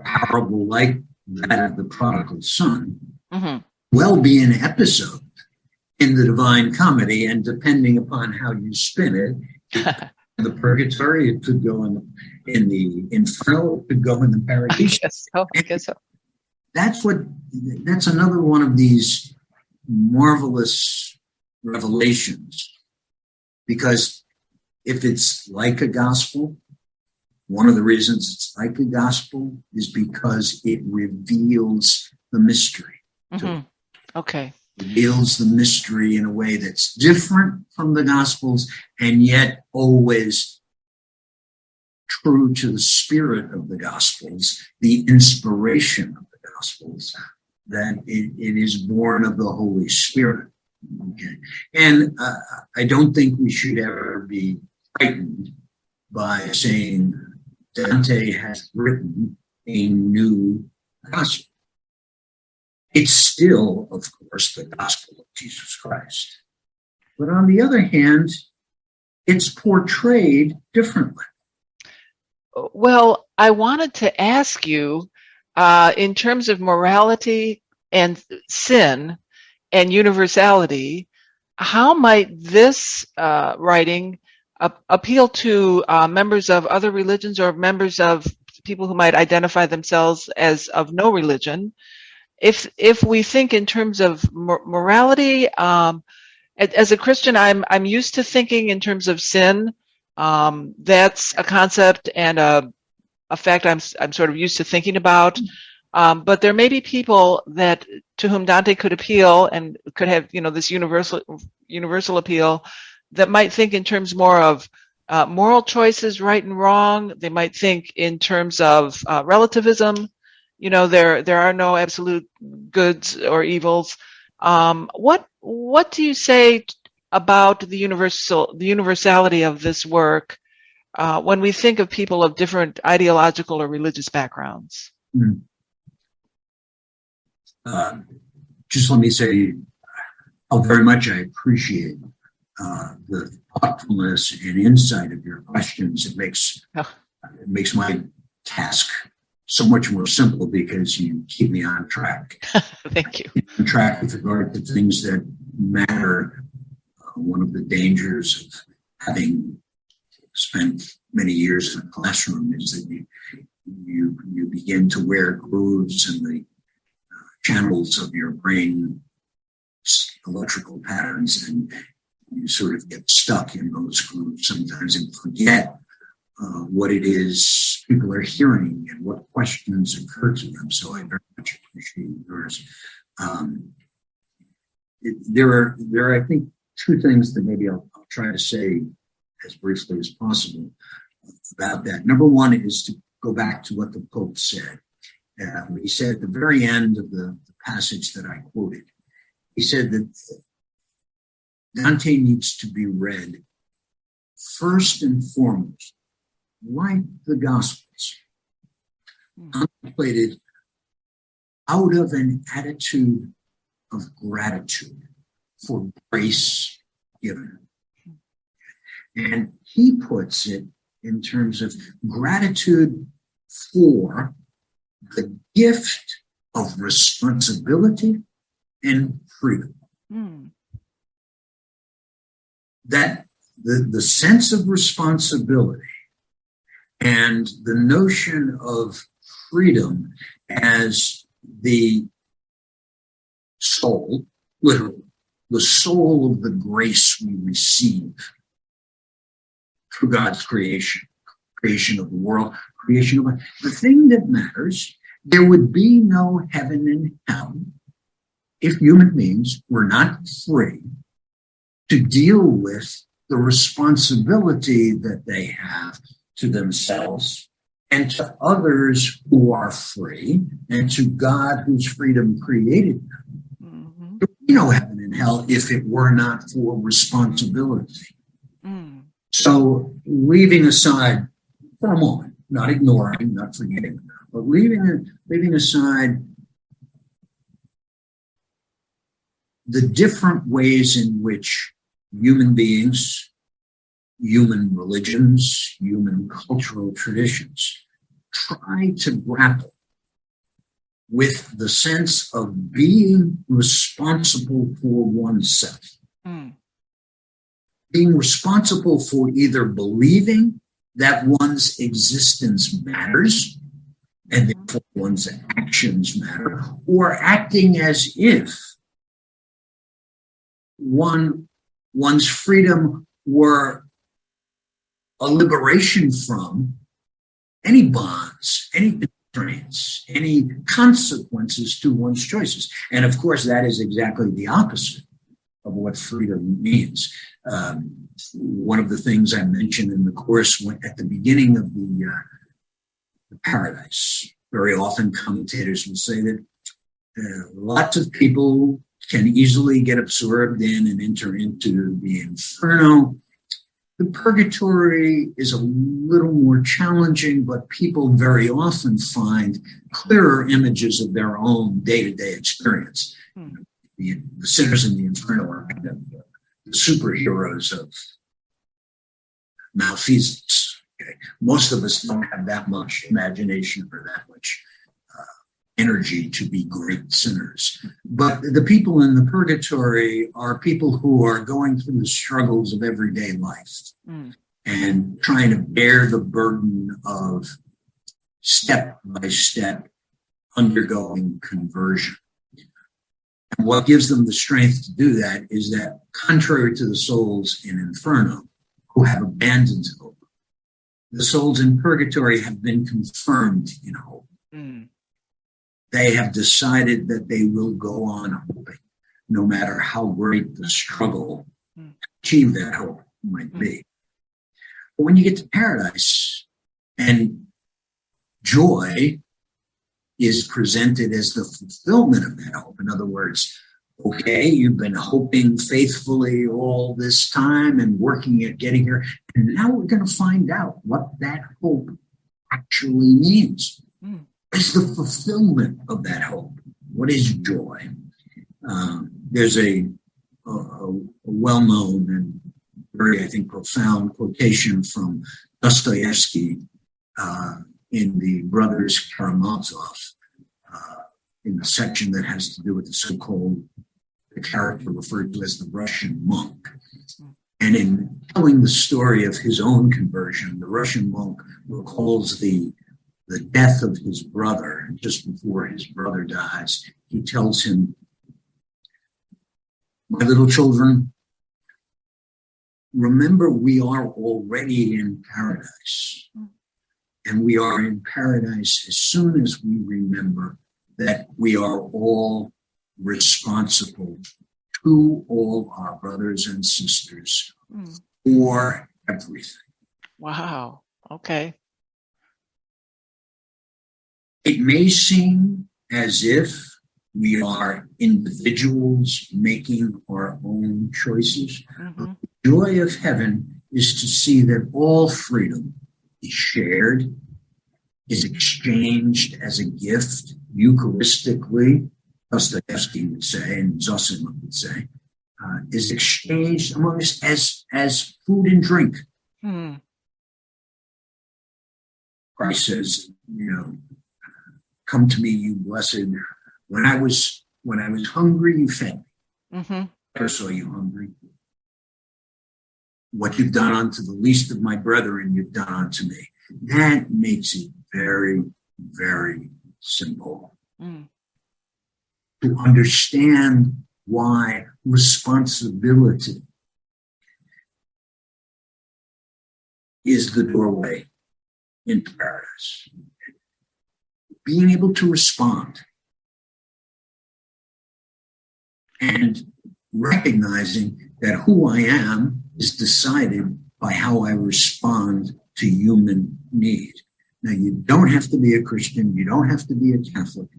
parable like that of the prodigal son will be an episode in the Divine Comedy, and depending upon how you spin it, in the purgatory, it could go in the inferno, it could go in the paradise. I guess so. That's another one of these marvelous revelations, because if it's like a gospel, one of the reasons it's like a gospel is because it reveals the mystery. Okay. Reveals the mystery in a way that's different from the Gospels, and yet always true to the spirit of the Gospels, the inspiration of the Gospels, that it is born of the Holy Spirit. Okay. And I don't think we should ever be frightened by saying Dante has written a new gospel. It's still, of course, the gospel of Jesus Christ. But on the other hand, it's portrayed differently. Well, I wanted to ask you, in terms of morality and sin and universality, how might this writing appeal to members of other religions or members of people who might identify themselves as of no religion. If we think in terms of morality, as a Christian, I'm used to thinking in terms of sin. That's a concept and a fact I'm sort of used to thinking about. But there may be people that to whom Dante could appeal and could have, this universal appeal, that might think in terms more of moral choices, right and wrong. They might think in terms of relativism. There are no absolute goods or evils. What do you say about the universality of this work when we think of people of different ideological or religious backgrounds? Just let me say how very much I appreciate the thoughtfulness and insight of your questions. It makes my task so much more simple because you keep me on track. Thank you. On track with regard to things that matter. One of the dangers of having spent many years in a classroom is that you begin to wear grooves in the channels of your brain, electrical patterns, and you sort of get stuck in those grooves sometimes and forget what it is people are hearing and what questions occur to them. So I very much appreciate yours. There are, I think, two things that maybe I'll try to say as briefly as possible about that. Number one is to go back to what the Pope said. He said at the very end of the passage that I quoted, he said that Dante needs to be read first and foremost, like the Gospels, contemplated out of an attitude of gratitude for grace given. And he puts it in terms of gratitude for the gift of responsibility and freedom. That the sense of responsibility and the notion of freedom as the soul, literally, the soul of the grace we receive through God's creation of the world, creation of life. The thing that matters, there would be no heaven and hell if human beings were not free to deal with the responsibility that they have to themselves and to others who are free and to God whose freedom created them. There would be no heaven and hell if it were not for responsibility. So leaving aside for a moment, not ignoring, not forgetting, but leaving aside the different ways in which human beings, human religions, human cultural traditions try to grapple with the sense of being responsible for oneself. Being responsible for either believing that one's existence matters and therefore one's actions matter, or acting as if one's freedom were a liberation from any bonds, any constraints, any consequences to one's choices. And of course, that is exactly the opposite of what freedom means. One of the things I mentioned in the course at the beginning of the Paradise, very often commentators will say that lots of people can easily get absorbed in and enter into the Inferno. The Purgatory is a little more challenging, but people very often find clearer images of their own day-to-day experience. The sinners in the Inferno are kind of the superheroes of malfeasance. Okay? Most of us don't have that much imagination or that much energy to be great sinners. But the people in the Purgatory are people who are going through the struggles of everyday life and trying to bear the burden of step by step, undergoing conversion. And what gives them the strength to do that is that, contrary to the souls in Inferno, who have abandoned hope, the souls in purgatory have been confirmed in hope. They have decided that they will go on hoping, no matter how great the struggle to achieve that hope might be. But when you get to paradise, and joy is presented as the fulfillment of that hope. In other words, okay, you've been hoping faithfully all this time and working at getting here, and now we're going to find out what that hope actually means. What is the fulfillment of that hope? What is joy? There's a well-known and very, I think, profound quotation from Dostoevsky in the Brothers Karamazov, in the section that has to do with the so-called, the character referred to as the Russian monk. And in telling the story of his own conversion, the Russian monk recalls the death of his brother. And just before his brother dies, he tells him, "My little children, remember we are already in paradise. And we are in paradise as soon as we remember that we are all responsible to all our brothers and sisters for everything." Wow. Okay. It may seem as if we are individuals making our own choices. The joy of heaven is to see that all freedom is shared, is exchanged as a gift, Eucharistically, Dostoevsky would say, and Zosima would say, is exchanged among us as food and drink. Christ says, "Come to me, you blessed. When I was hungry, you fed me. I saw you hungry. What you've done unto the least of my brethren, you've done unto me." That makes it very, very simple to understand why responsibility is the doorway into paradise. Being able to respond and recognizing that who I am is decided by how I respond to human need. Now, you don't have to be a Christian, you don't have to be a Catholic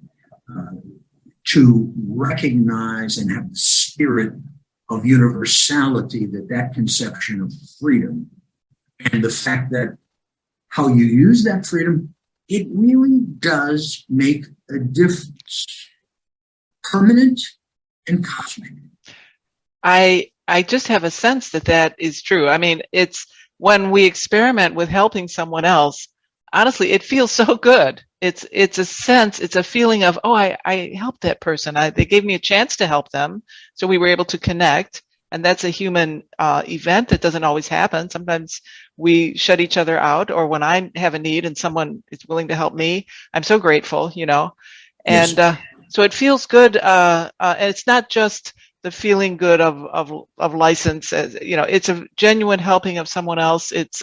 to recognize and have the spirit of universality, that conception of freedom, and the fact that how you use that freedom, it really does make a difference, permanent and cosmic. I just have a sense that is true. I mean, it's when we experiment with helping someone else, honestly, it feels so good. It's a sense, it's a feeling of, oh, I helped that person. They gave me a chance to help them. So we were able to connect. And that's a human event that doesn't always happen. Sometimes we shut each other out, or when I have a need and someone is willing to help me, I'm so grateful, And Yes. So it feels good. And it's not just the feeling good of license. It's a genuine helping of someone else. It's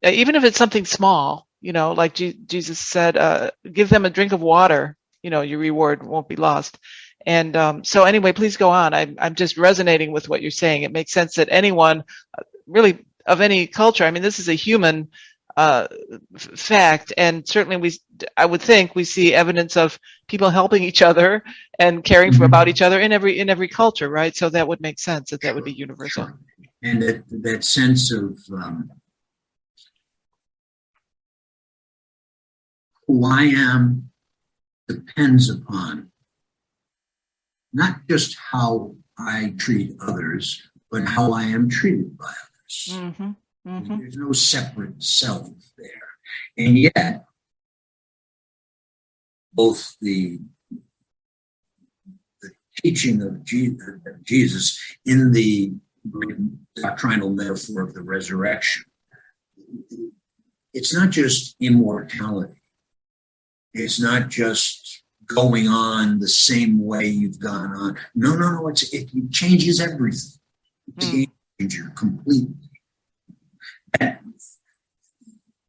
even if it's something small, like Jesus said, give them a drink of water. Your reward won't be lost. And so anyway, please go on. I'm just resonating with what you're saying. It makes sense that anyone really of any culture, I mean, this is a human fact. And certainly I would think we see evidence of people helping each other and caring for about each other in every culture, right? So that would make sense that would be universal. Sure. And that sense of who I am depends upon not just how I treat others, but how I am treated by others. There's no separate self there. And yet, both the teaching of Jesus in the doctrinal metaphor of the resurrection, it's not just immortality It's not just going on the same way you've gone on. No. It changes everything. It's a game changer completely.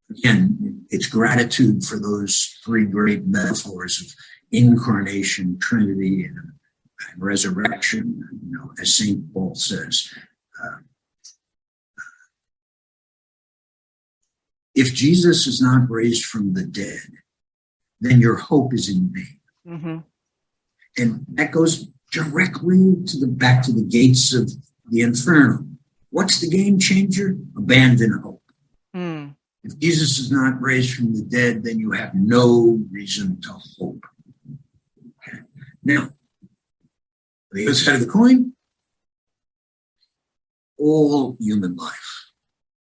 Again, it's gratitude for those three great metaphors of incarnation, Trinity, and resurrection. As St. Paul says, if Jesus is not raised from the dead, then your hope is in vain. Mm-hmm. And that goes directly back to the gates of the inferno. What's the game changer? Abandon hope. If Jesus is not raised from the dead, then you have no reason to hope. Okay. Now, the other side of the coin, all human life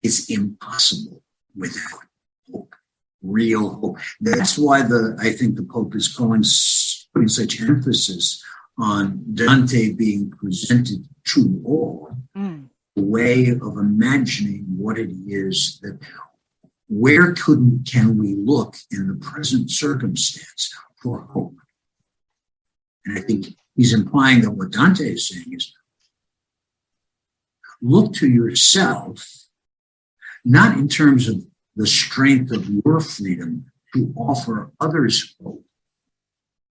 is impossible without hope, real hope. That's why I think the Pope is putting such emphasis on Dante being presented to all, a way of imagining what it is that, where can we look in the present circumstance for hope? And I think he's implying that what Dante is saying is, look to yourself, not in terms of the strength of your freedom to offer others hope,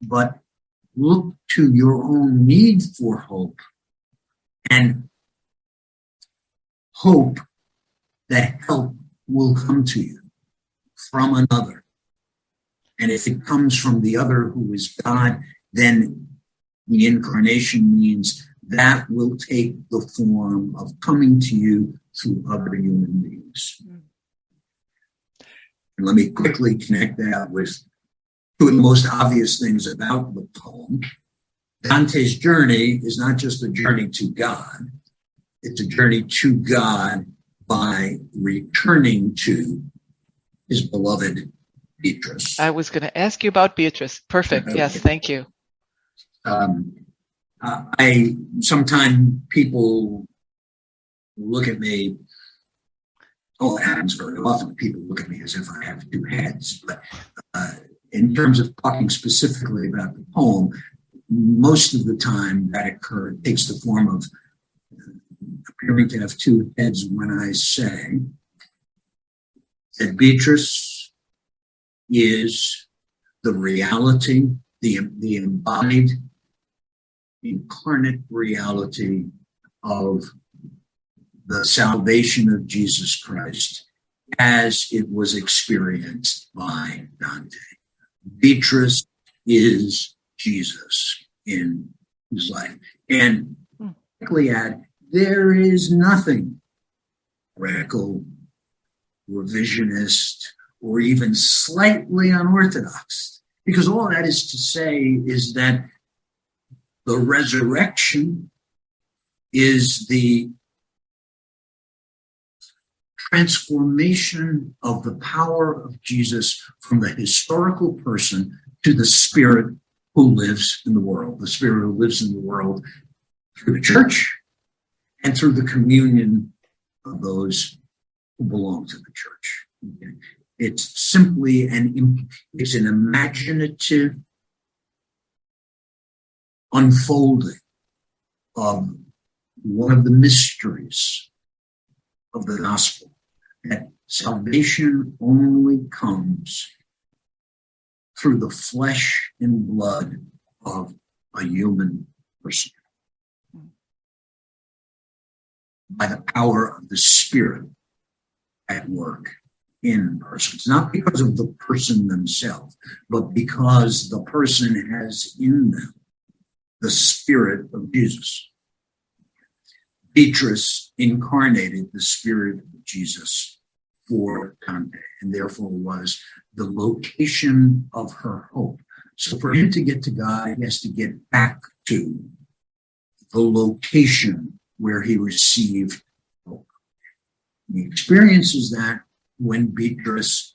but look to your own need for hope and hope that help will come to you from another. And if it comes from the other who is God, then the incarnation means that will take the form of coming to you through other human beings. And let me quickly connect that with two of the most obvious things about the poem. Dante's journey is not just a journey to God, it's a journey to God by returning to his beloved Beatrice. I was going to ask you about Beatrice. Perfect. Okay. Yes, thank you. Sometimes people look at me. It happens very often. People look at me as if I have two heads. But in terms of talking specifically about the poem, most of the time that takes the form of appearing to have two heads when I say that Beatrice is the reality, the embodied, incarnate reality of the salvation of Jesus Christ as it was experienced by Dante. Beatrice is Jesus in his life. And quickly add, there is nothing radical, revisionist, or even slightly unorthodox. Because all that is to say is that the resurrection is the transformation of the power of Jesus from the historical person to the spirit who lives in the world, the spirit who lives in the world through the church and through the communion of those who belong to the church. It's simply an imaginative unfolding of one of the mysteries of the gospel, that salvation only comes through the flesh and blood of a human person, by the power of the Spirit at work in persons, not because of the person themselves, but because the person has in them the Spirit of Jesus. Beatrice incarnated the Spirit of Jesus for Dante, and therefore was the location of her hope. So for him to get to God, he has to get back to the location where he received hope. He experiences that when Beatrice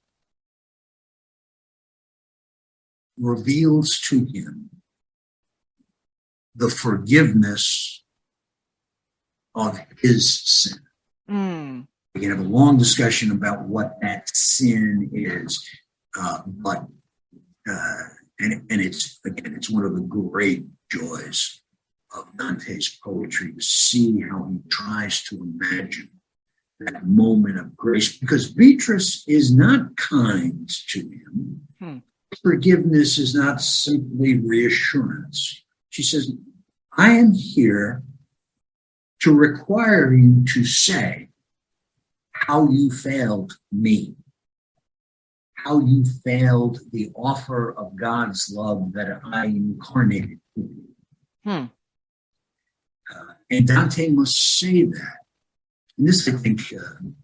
reveals to him the forgiveness of his sin. We can have a long discussion about what that sin is, but And it's one of the great joys of Dante's poetry to see how he tries to imagine that moment of grace, because Beatrice is not kind to him. Forgiveness is not simply reassurance. She says, I am here to require you to say how you failed me, how you failed the offer of God's love that I incarnated for you. And Dante must say that. And this, I think,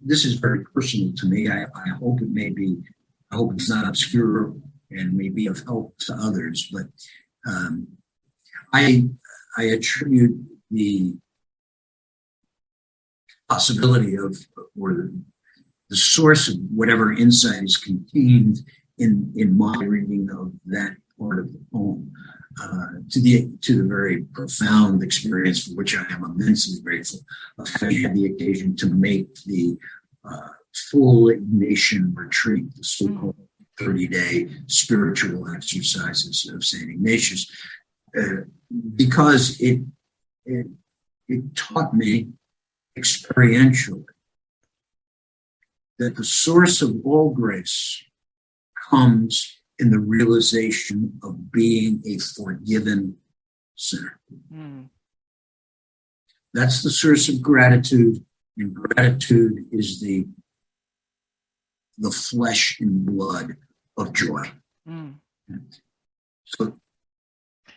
this is very personal to me. I hope I hope it's not obscure and may be of help to others, but I attribute the possibility of, or the source of whatever insight is contained in my reading of that part of the poem to the very profound experience for which I am immensely grateful of having had the occasion to make the full Ignatian retreat, the so-called 30-day spiritual exercises of St. Ignatius, because it taught me experientially that the source of all grace comes in the realization of being a forgiven sinner. That's the source of gratitude, and gratitude is the flesh and blood of joy. So to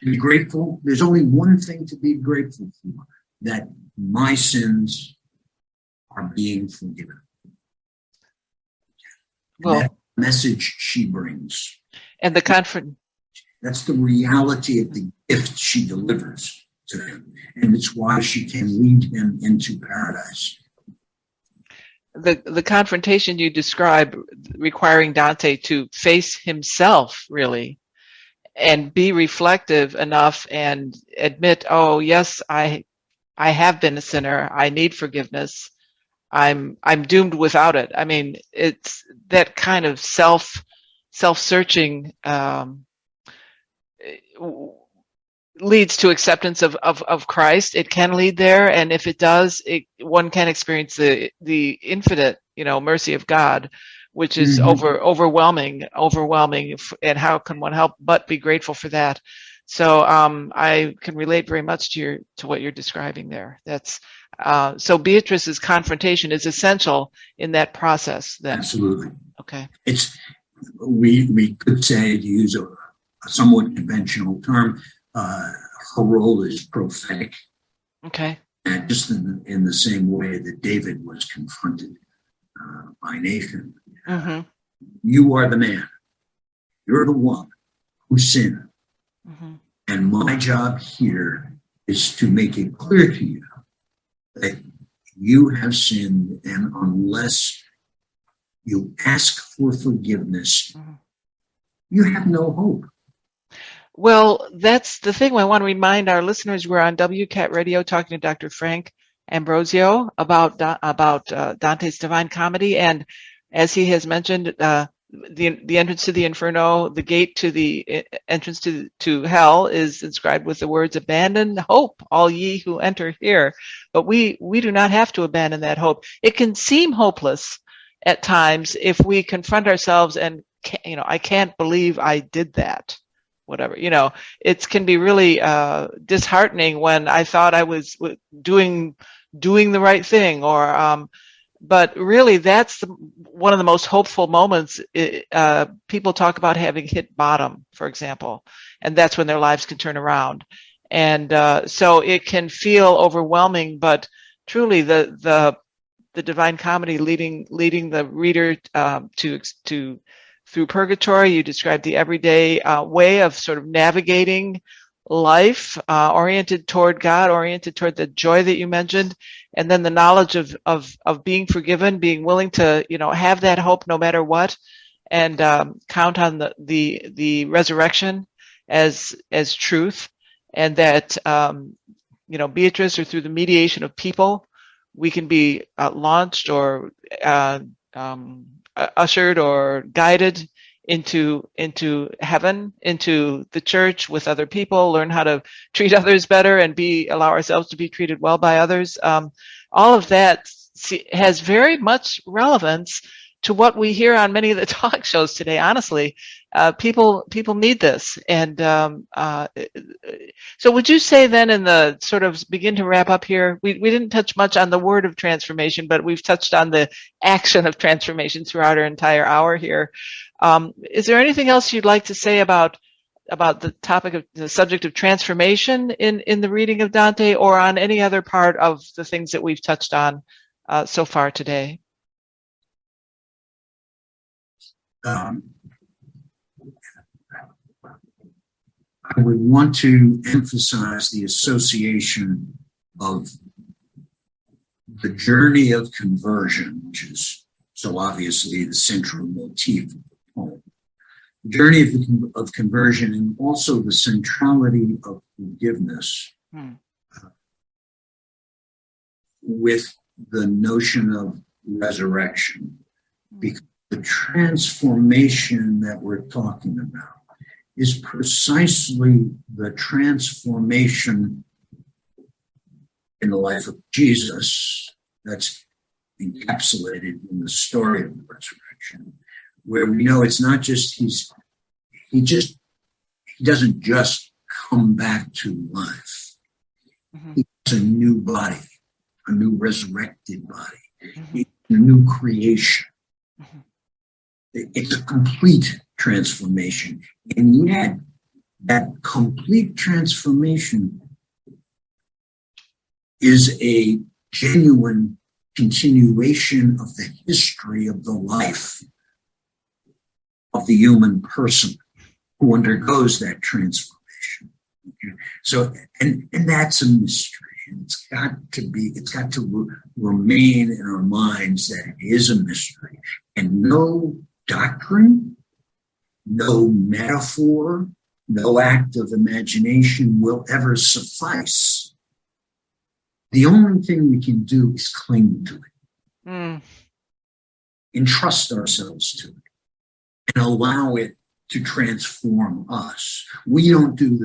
be grateful, there's only one thing to be grateful for, that my sins are being forgiven. Well, that message she brings. And the conference. That's the reality of the gift she delivers to him. And it's why she can lead him into paradise. The confrontation you describe requiring Dante to face himself, really, and be reflective enough and admit, oh, yes, I have been a sinner. I need forgiveness. I'm doomed without it. I mean, it's that kind of self-searching leads to acceptance of Christ. It can lead there, and if it does, one can experience the infinite, mercy of God, which is overwhelming. And how can one help but be grateful for that? So I can relate very much to what you're describing there. That's so Beatrice's confrontation is essential in that process. Then. Absolutely. Okay. We could say, to use a somewhat conventional term, her role is prophetic. Okay. And just in the same way that David was confronted by Nathan. You are the man. You're the one who sinned. And my job here is to make it clear to you that you have sinned, and unless you ask for forgiveness, you have no hope. Well, that's the thing. I want to remind our listeners we're on WCAT Radio talking to Dr. Frank Ambrosio about Dante's Divine Comedy, and as he has mentioned, the entrance to the Inferno, the gate to the entrance to hell is inscribed with the words, "Abandon hope, all ye who enter here." But we do not have to abandon that hope. It can seem hopeless at times if we confront ourselves and, I can't believe I did that. Whatever, it can be really disheartening when I thought I was doing the right thing, or but really that's one of the most hopeful moments. People talk about having hit bottom, for example, and that's when their lives can turn around. And so it can feel overwhelming, but truly the Divine Comedy leading the reader through purgatory. You described the everyday way of sort of navigating life, oriented toward God, oriented toward the joy that you mentioned, and then the knowledge of being forgiven, being willing to have that hope no matter what, and count on the resurrection as truth, and that Beatrice, or through the mediation of people, we can be launched or ushered or guided into heaven, into the church with other people, learn how to treat others better, and allow ourselves to be treated well by others. All of that has very much relevance to what we hear on many of the talk shows today. Honestly, people need this, and so would you say then, in the sort of begin to wrap up here, we didn't touch much on the word of transformation, but we've touched on the action of transformation throughout our entire hour here. Is there anything else you'd like to say about the topic of the subject of transformation in the reading of Dante, or on any other part of the things that we've touched on so far today? I would want to emphasize the association of the journey of conversion, which is so obviously the central motif of the poem. The journey of conversion, and also the centrality of forgiveness with the notion of resurrection. Because the transformation that we're talking about is precisely the transformation in the life of Jesus that's encapsulated in the story of the resurrection, where we know it's not just he doesn't just come back to life. He has a new body, a new resurrected body, a new creation. It's a complete transformation. And yet, that complete transformation is a genuine continuation of the history of the life of the human person who undergoes that transformation. Okay? So, and that's a mystery. It's got to remain in our minds that it is a mystery. And no doctrine, no metaphor, no act of imagination will ever suffice. The only thing we can do is cling to it, entrust ourselves to it, and allow it to transform us. We don't do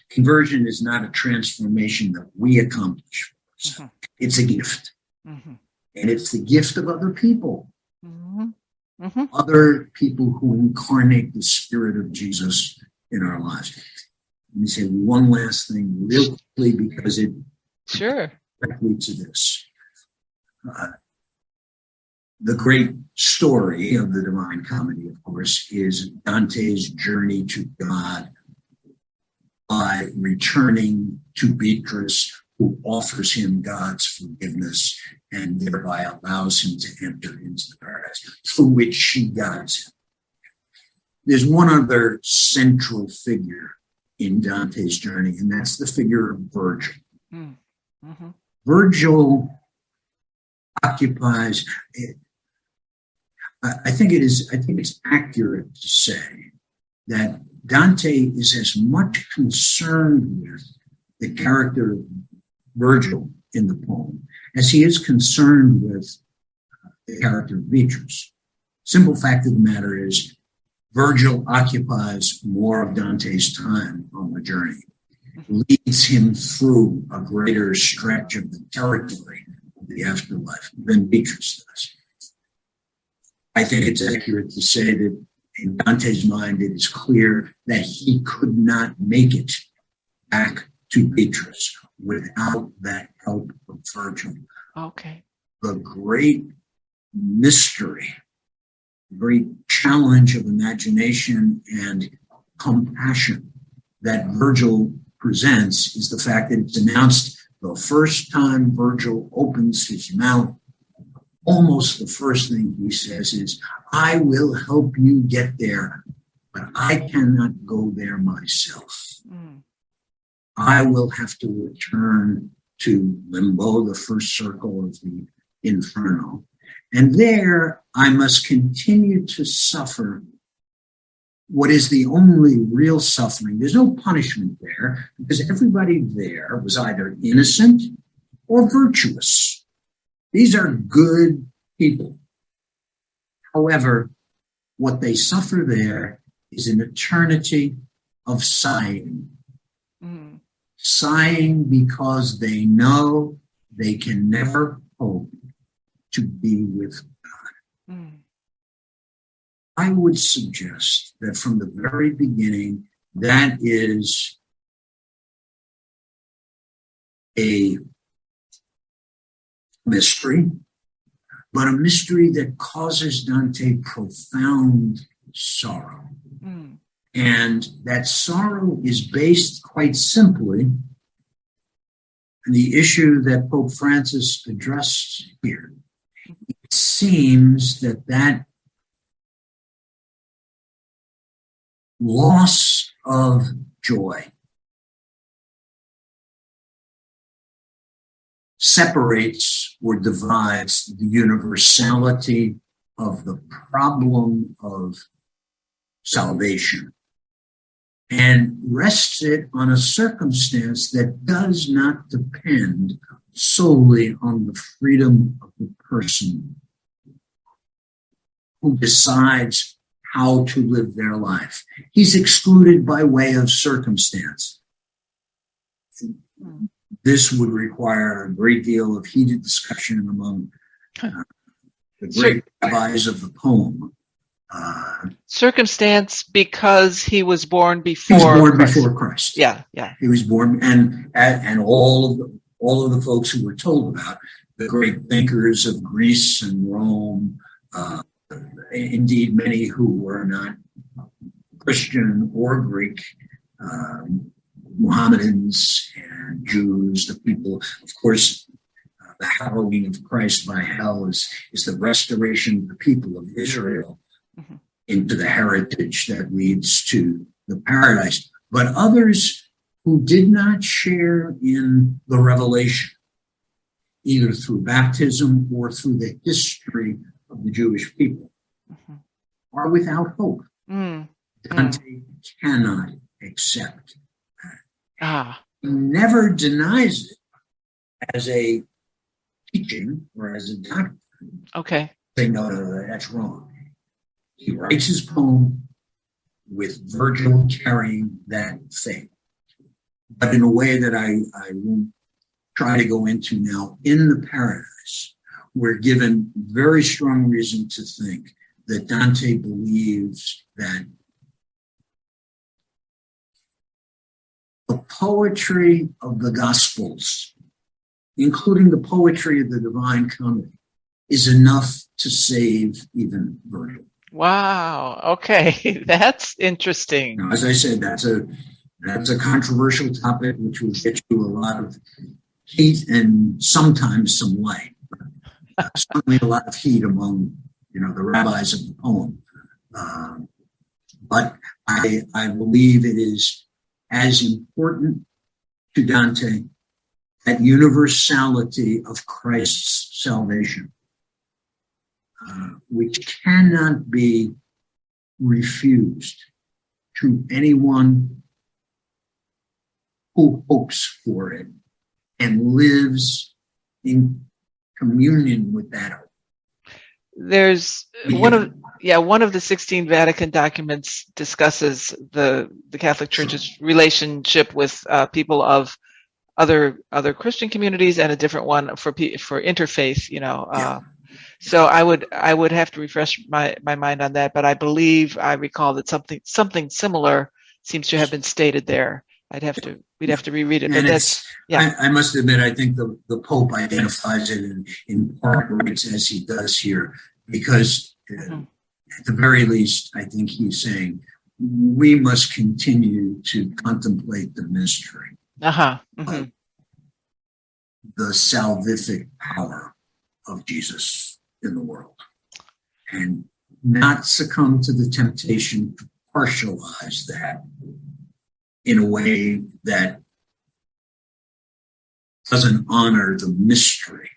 conversion is not a transformation that we accomplish for ourselves. It's a gift. And it's the gift of other people. Other people who incarnate the Spirit of Jesus in our lives. Let me say one last thing real quickly, because it directly to this. The great story of the Divine Comedy, of course, is Dante's journey to God by returning to Beatrice, who offers him God's forgiveness and thereby allows him to enter into the paradise for which she guides him. There's one other central figure in Dante's journey, and that's the figure of Virgil. Virgil occupies, I think it's accurate to say that Dante is as much concerned with the character of Virgil in the poem as he is concerned with the character of Beatrice. Simple fact of the matter is, Virgil occupies more of Dante's time on the journey, leads him through a greater stretch of the territory of the afterlife than Beatrice does. I think it's accurate to say that in Dante's mind, it is clear that he could not make it back to Beatrice without that help of Virgil. Okay. The great mystery, great challenge of imagination and compassion that Virgil presents is the fact that it's announced the first time Virgil opens his mouth. Almost the first thing he says is, I will help you get there, but I cannot go there myself. I will have to return to limbo, the first circle of the inferno. And there I must continue to suffer what is the only real suffering. There's no punishment there, because everybody there was either innocent or virtuous. These are good people. However, what they suffer there is an eternity of sighing. Mm. Sighing because they know they can never hope to be with God. Mm. I would suggest that from the very beginning, that is a mystery, but a mystery that causes Dante profound sorrow. Mm. And that sorrow is based quite simply on the issue that Pope Francis addressed here. It seems that that loss of joy separates or divides the universality of the problem of salvation and rests it on a circumstance that does not depend solely on the freedom of the person who decides how to live their life. He's excluded by way of circumstance. This would require a great deal of heated discussion among the great rabbis of the poem. Circumstance because he was born before. He was born Christ. before Christ. Yeah. He was born, and all of the folks who were told about, the great thinkers of Greece and Rome, indeed many who were not Christian or Greek, Mohammedans and Jews, the people, of course, the hallowing of Christ by hell is the restoration of the people of Israel into the heritage that leads to the paradise. But others who did not share in the revelation, either through baptism or through the history of the Jewish people, are without hope. Dante cannot accept that. He never denies it as a teaching or as a doctrine. Okay. Say, no, that's wrong. He writes his poem with Virgil carrying that faith, but in a way that I won't try to go into now. In the Paradise, we're given very strong reason to think that Dante believes that the poetry of the Gospels, including the poetry of the Divine Comedy, is enough to save even Virgil. Wow. Okay. That's interesting. Now, as I said, that's a controversial topic, which will get you a lot of heat and sometimes some light. Certainly a lot of heat among, the rabbis of the poem. But I believe it is as important to Dante that universality of Christ's salvation, which cannot be refused to anyone who hopes for it and lives in communion with that hope. There's one of the 16 Vatican documents discusses the Catholic Church's relationship with people of other Christian communities, and a different one for interfaith. So I would have to refresh my mind on that, but I believe I recall that something similar seems to have been stated there. We'd have to reread it. And but I must admit, I think the Pope identifies it in part as he does here, because at the very least, I think he's saying we must continue to contemplate the mystery, the salvific power of Jesus in the world, and not succumb to the temptation to partialize that in a way that doesn't honor the mystery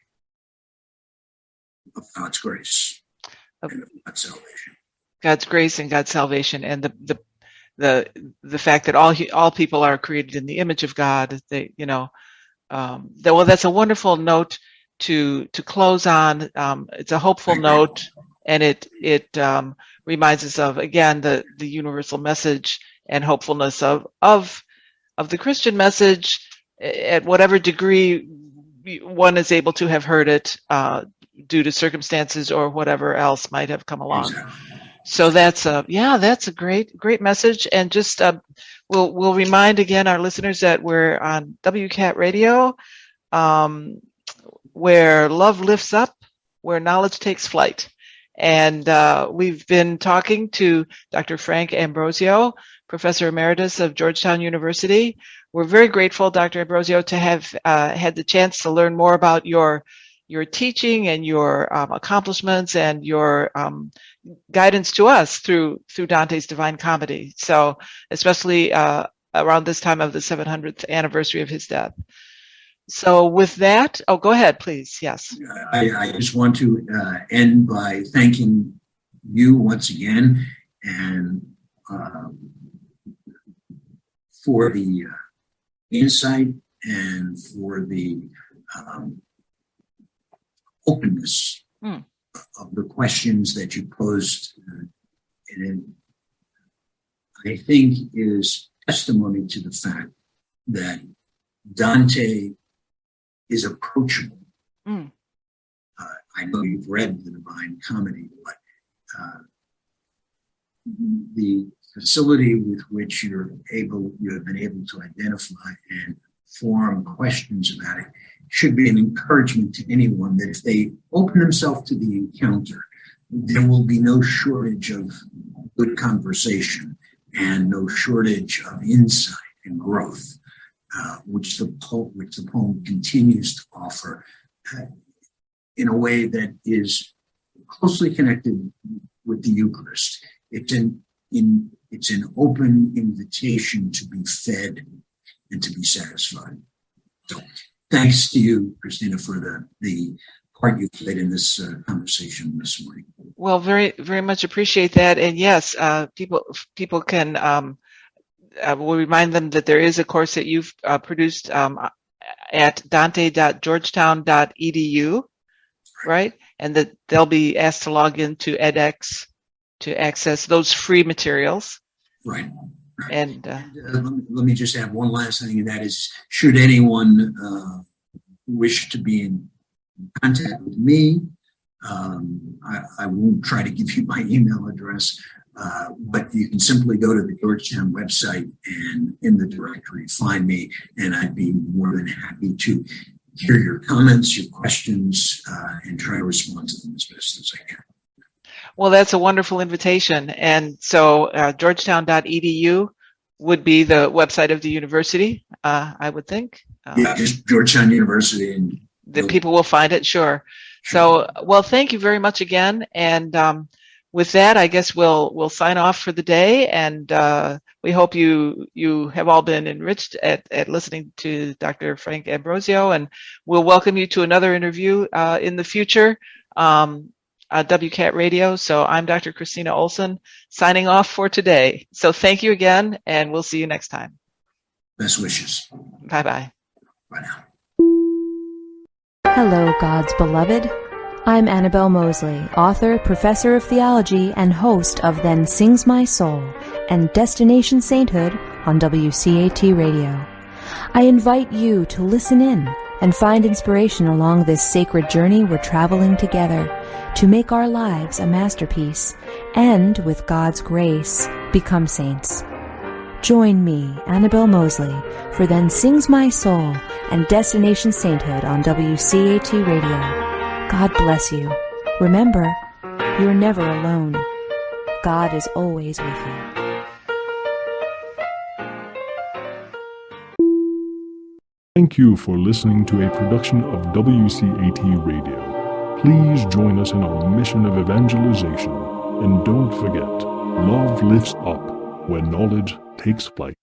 of God's grace and of God's salvation. God's grace and God's salvation, and the fact that all people are created in the image of God. That's a wonderful note to close on. It's a hopeful note, and it reminds us of, again, the universal message and hopefulness of the Christian message, at whatever degree one is able to have heard it due to circumstances or whatever else might have come along. Exactly. So that's a great message. And just we'll remind again our listeners that we're on WCAT Radio, where love lifts up, where knowledge takes flight. And we've been talking to Dr. Frank Ambrosio, Professor Emeritus of Georgetown University. We're very grateful, Dr. Ambrosio, to have had the chance to learn more about your teaching and your accomplishments and your guidance to us through Dante's Divine Comedy. So especially around this time of the 700th anniversary of his death. So with that, go ahead, please. Yes. I just want to end by thanking you once again and for the insight and for the openness of the questions that you posed. And I think is testimony to the fact that Dante is approachable. I know you've read the Divine Comedy, but the facility with which you have been able to identify and form questions about it should be an encouragement to anyone that if they open themselves to the encounter, there will be no shortage of good conversation and no shortage of insight and growth, which the poem continues to offer in a way that is closely connected with the Eucharist. It's an open invitation to be fed and to be satisfied. So thanks to you, Kristina, for the part you played in this conversation this morning. Well, very, very much appreciate that. And yes, people can, we'll remind them that there is a course that you've produced at dante.georgetown.edu, right? And that they'll be asked to log into edX to access those free materials. Right. And let me just add one last thing, and that is, should anyone wish to be in contact with me, I won't try to give you my email address, but you can simply go to the Georgetown website and in the directory find me, and I'd be more than happy to hear your comments, your questions, and try to respond to them as best as I can. Well, that's a wonderful invitation. And so georgetown.edu would be the website of the university, I would think. Yeah, just Georgetown University. And the people will find it, sure. So, well, thank you very much again. And with that, I guess we'll sign off for the day. And we hope you have all been enriched at listening to Dr. Frank Ambrosio. And we'll welcome you to another interview in the future. WCAT Radio. So I'm Dr. Kristina Olsen signing off for today. So thank you again, and we'll see you next time. Best wishes. Bye-bye. Bye now. Hello, God's beloved. I'm Annabelle Mosley, author, professor of theology, and host of Then Sings My Soul and Destination Sainthood on WCAT Radio. I invite you to listen in and find inspiration along this sacred journey we're traveling together to make our lives a masterpiece and, with God's grace, become saints. Join me, Annabelle Mosley, for Then Sings My Soul and Destination Sainthood on WCAT Radio. God bless you. Remember, you're never alone. God is always with you. Thank you for listening to a production of WCAT Radio. Please join us in our mission of evangelization. And don't forget, love lifts up when knowledge takes flight.